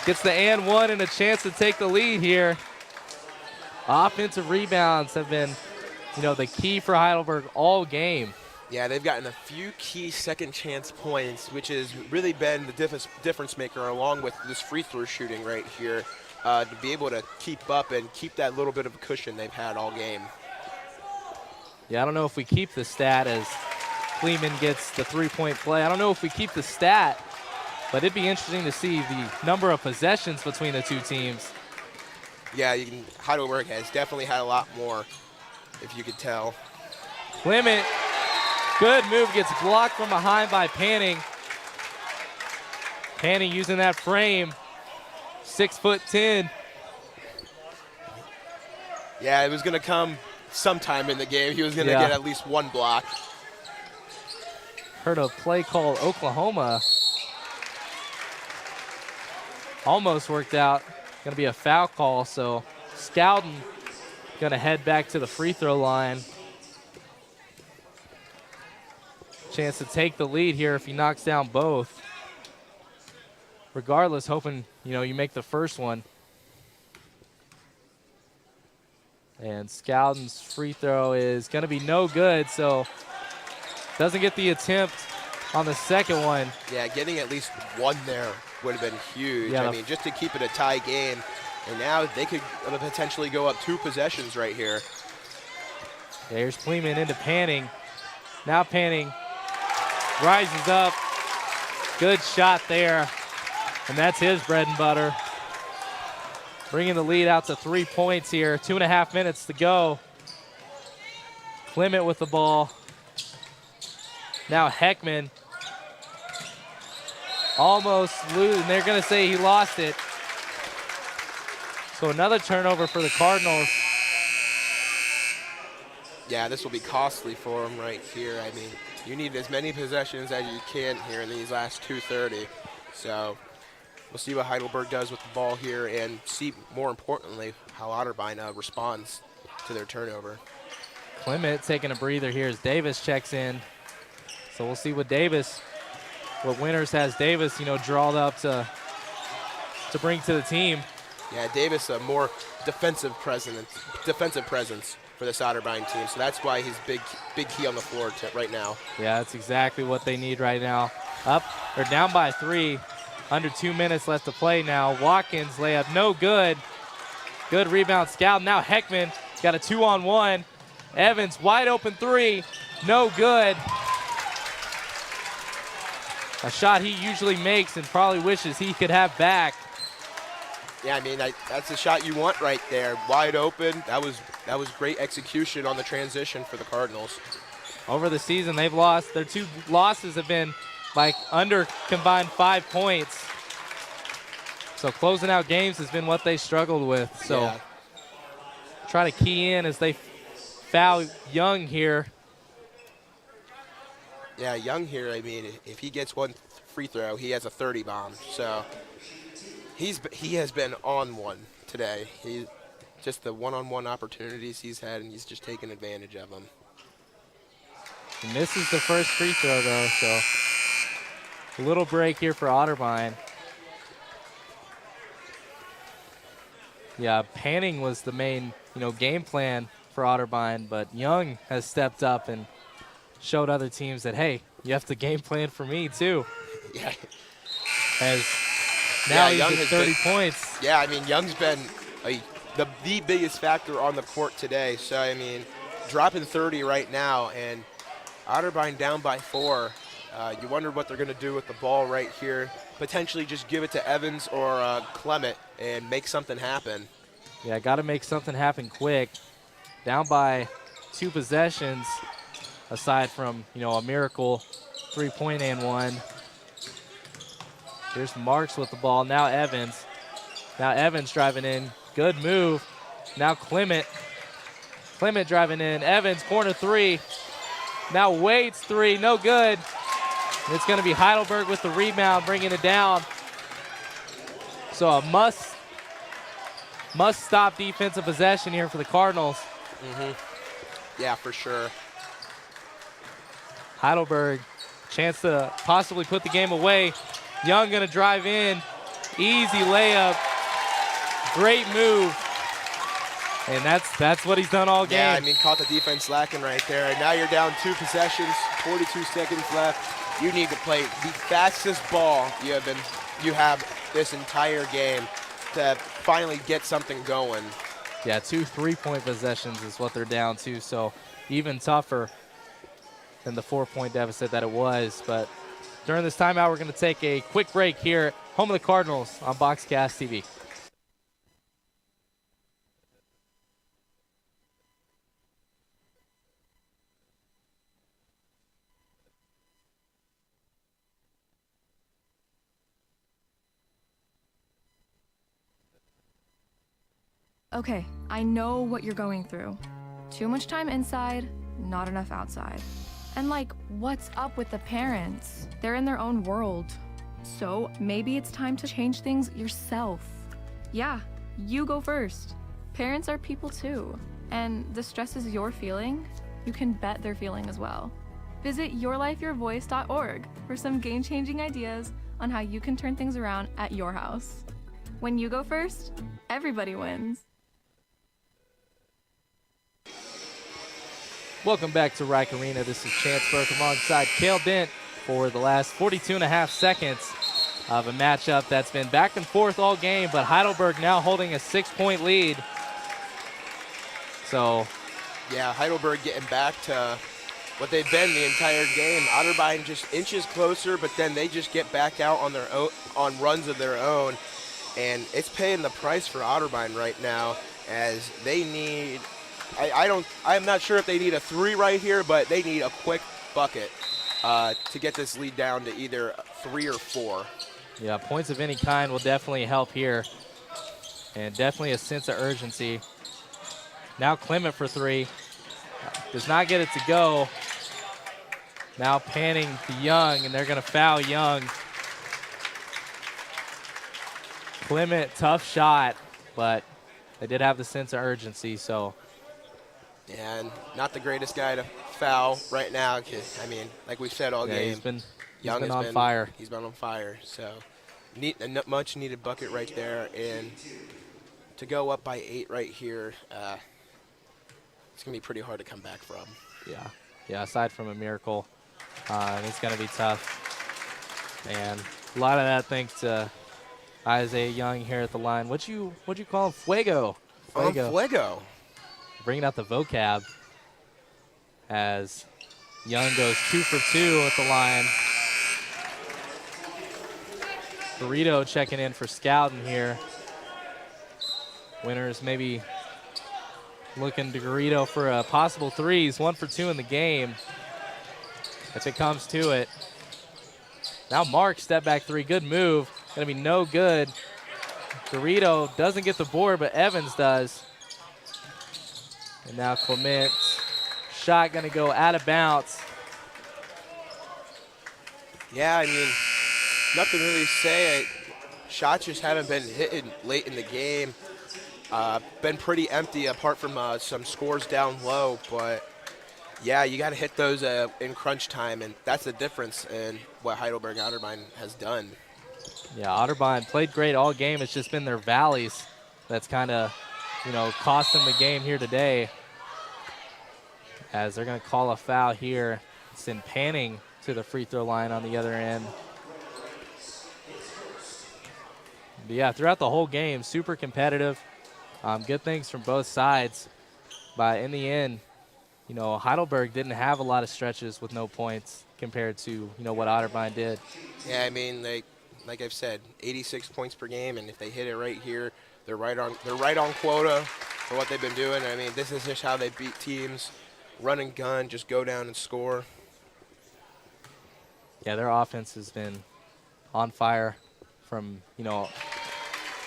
Gets the and one and a chance to take the lead here. Offensive rebounds have been, the key for Heidelberg all game. Yeah, they've gotten a few key second chance points, which has really been the difference maker along with this free throw shooting right here. to be able to keep up and keep that little bit of a cushion they've had all game. Yeah, I don't know if we keep the stat as Kleeman gets the three-point play. I don't know if we keep the stat, but it'd be interesting to see the number of possessions between the two teams. Yeah, Heidelberg has definitely had a lot more, if you could tell. Clement, good move, gets blocked from behind by Panning. Panning using that frame, 6'10". Yeah, it was going to come sometime in the game. He was going to get at least one block. Heard a play called Oklahoma. Almost worked out. Going to be a foul call, so Scowden going to head back to the free throw line. Chance to take the lead here if he knocks down both. Regardless, hoping, you make the first one. And Scowden's free throw is going to be no good, so doesn't get the attempt on the second one. Yeah, getting at least one there would have been huge. Yeah, I mean, just to keep it a tie game. And now they could potentially go up 2 possessions right here. There's Kleeman into Panning. Now Panning rises up. Good shot there. And that's his bread and butter. Bringing the lead out to 3 points here. 2.5 minutes to go. Clement with the ball. Now Heckman. Almost losing. They're going to say he lost it. So another turnover for the Cardinals. Yeah, this will be costly for them right here. I mean, you need as many possessions as you can here in these last 2:30. So we'll see what Heidelberg does with the ball here and see, more importantly, how Otterbein responds to their turnover. Clement taking a breather here as Davis checks in. So we'll see what Winters has Davis, drawed up to bring to the team. Yeah, Davis a more defensive presence for this Otterbein team, so that's why he's big key on the floor right now. Yeah, that's exactly what they need right now. They're down by 3, under 2 minutes left to play now. Watkins layup, no good. Good rebound, Scout. Now Heckman got a 2-on-1. Evans wide open 3, no good. A shot he usually makes and probably wishes he could have back. Yeah, I mean, that's the shot you want right there. Wide open. That was great execution on the transition for the Cardinals. Over the season, they've lost. Their 2 losses have been under combined 5 points. So closing out games has been what they struggled with. So try to key in as they foul Young here. Yeah, Young here, I mean, if he gets one free throw, he has a 30 bomb. So he has been on one today. He just the one-on-one opportunities he's had, and he's just taken advantage of them. He misses the first free throw, though, so a little break here for Otterbein. Yeah, Panning was the main, game plan for Otterbein, but Young has stepped up and showed other teams that, hey, you have to game plan for me, too. Yeah. Now he's at 30 points. Yeah, I mean, Young's been the biggest factor on the court today. So, I mean, dropping 30 right now, and Otterbein down by 4. You wonder what they're going to do with the ball right here. Potentially just give it to Evans or Clement and make something happen. Yeah, got to make something happen quick. Down by 2 possessions, aside from, a miracle 3-point and 1. Here's Marks with the ball. Now Evans. Now Evans driving in. Good move. Now Clement. Clement driving in. Evans, corner 3. Now Wade's 3. No good. And it's going to be Heidelberg with the rebound, bringing it down. So a must-stop defensive possession here for the Cardinals. Yeah, for sure. Heidelberg, chance to possibly put the game away. Young going to drive in. Easy layup. Great move. And that's what he's done all game. Yeah, I mean, caught the defense lacking right there. And now you're down 2 possessions, 42 seconds left. You need to play the fastest ball you have this entire game to finally get something going. Yeah, 2 3-point possessions is what they're down to, so even tougher than the 4-point deficit that it was. But during this timeout, we're going to take a quick break here, home of the Cardinals on Boxcast TV. Okay, I know what you're going through. Too much time inside, not enough outside. And like, what's up with the parents? They're in their own world. So maybe it's time to change things yourself. Yeah, you go first. Parents are people too. And the stresses you're feeling, you can bet they're feeling as well. Visit yourlifeyourvoice.org for some game-changing ideas on how you can turn things around at your house. When you go first, everybody wins. Welcome back to Rike Arena. This is Chance Burke alongside Cale Dent for the last 42.5 seconds of a matchup that's been back and forth all game, but Heidelberg now holding a 6-point lead. So, yeah, Heidelberg getting back to what they've been the entire game. Otterbein just inches closer, but then they just get back out on their own, on runs of their own, and it's paying the price for Otterbein right now as they need. I'm not sure if they need a 3 right here, but they need a quick bucket to get this lead down to either 3 or 4. Yeah, points of any kind will definitely help here, and definitely a sense of urgency. Now Clement for 3. Does not get it to go. Now panning to Young, and they're going to foul Young. Clement, tough shot, but they did have the sense of urgency, so. And not the greatest guy to foul right now because, I mean, like we've said all game. He's been Young on fire. He's been on fire. So a much needed bucket right there. And to go up by 8 right here, it's going to be pretty hard to come back from. Yeah, aside from a miracle, it's going to be tough. And a lot of that thanks to Isaiah Young here at the line. What'd you call him? Fuego. Fuego. Bringing out the vocab as Young goes 2 for 2 at the line. Burrito checking in for scouting here. Winners maybe looking to Garrido for a possible 3s, 1 for 2 in the game. If it comes to it. Now Mark, step back 3, good move. Gonna be no good. Garrido doesn't get the board, but Evans does. And now Clement's shot gonna go out of bounds. Yeah, I mean, nothing really to say. Shots just haven't been hitting late in the game. Been pretty empty apart from some scores down low, but yeah, you got to hit those in crunch time, and that's the difference in what Heidelberg Otterbein has done. Yeah, Otterbein played great all game. It's just been their valleys that's kind of, cost them the game here today. As they're going to call a foul here. It's in Panning to the free throw line on the other end. But yeah, throughout the whole game, super competitive. Good things from both sides. But in the end, Heidelberg didn't have a lot of stretches with no points compared to, what Otterbein did. Yeah, I mean, like I've said, 86 points per game, and if they hit it right here, they're right on quota for what they've been doing. I mean, this is just how they beat teams. Run and gun, just go down and score. Yeah, their offense has been on fire from,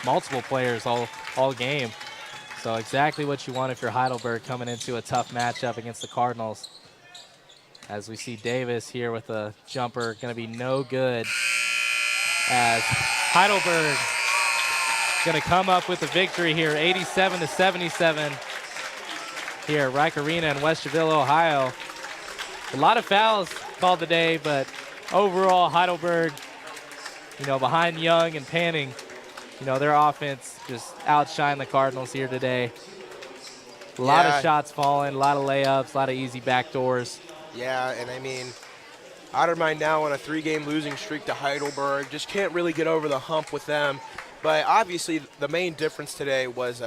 multiple players all game. So exactly what you want if you're Heidelberg coming into a tough matchup against the Cardinals. As we see Davis here with a jumper, going to be no good. As Heidelberg going to come up with a victory here, 87-77. Here at Rike Arena in West Javille, Ohio. A lot of fouls called today, but overall Heidelberg, behind Young and Panning, their offense just outshined the Cardinals here today. A lot of shots falling, a lot of layups, a lot of easy backdoors. Yeah, and I mean, Otterbein now on a 3-game losing streak to Heidelberg. Just can't really get over the hump with them. But obviously, the main difference today was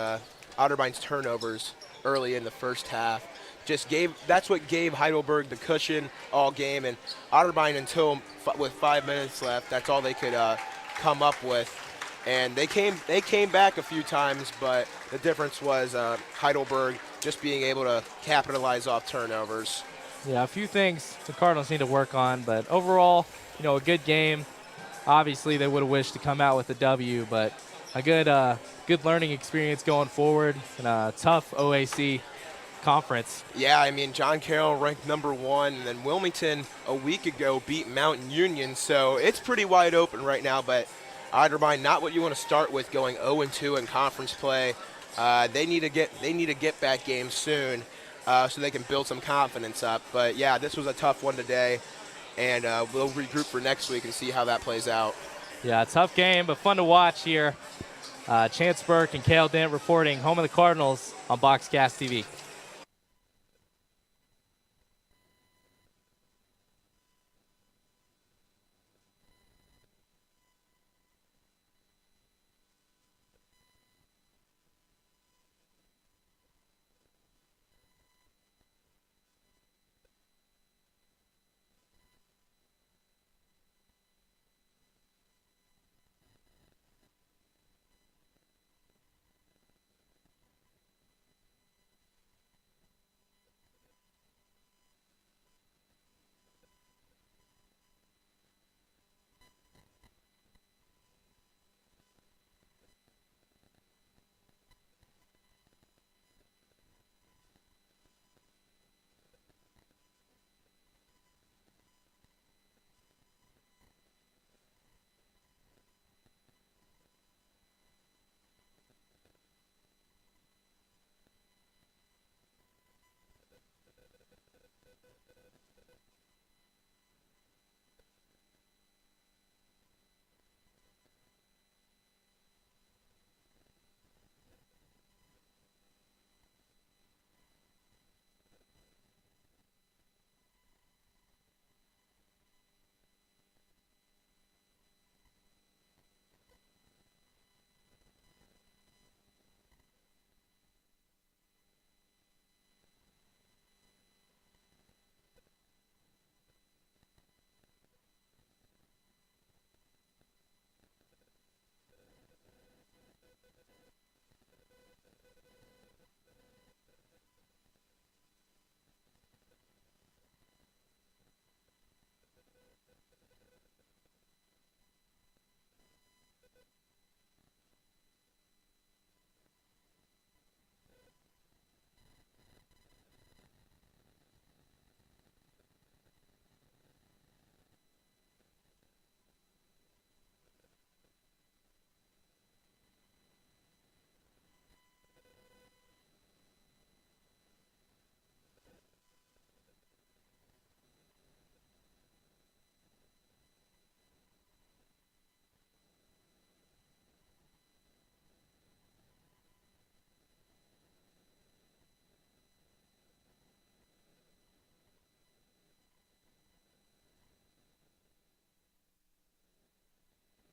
Otterbein's turnovers early in the first half. That's what gave Heidelberg the cushion all game, and Otterbein with 5 minutes left, that's all they could come up with. And they came back a few times, but the difference was Heidelberg just being able to capitalize off turnovers. Yeah, a few things the Cardinals need to work on, but overall, a good game. Obviously, they would have wished to come out with a W, but a good learning experience going forward in a tough OAC conference. Yeah, I mean, John Carroll ranked #1, and then Wilmington a week ago beat Mountain Union, so it's pretty wide open right now, but Otterbein, not what you want to start with going 0-2 in conference play. They need to get back games soon so they can build some confidence up. But yeah, this was a tough one today, and we'll regroup for next week and see how that plays out. Yeah, a tough game, but fun to watch here. Chance Burke and Cale Dent reporting home of the Cardinals on Boxcast TV.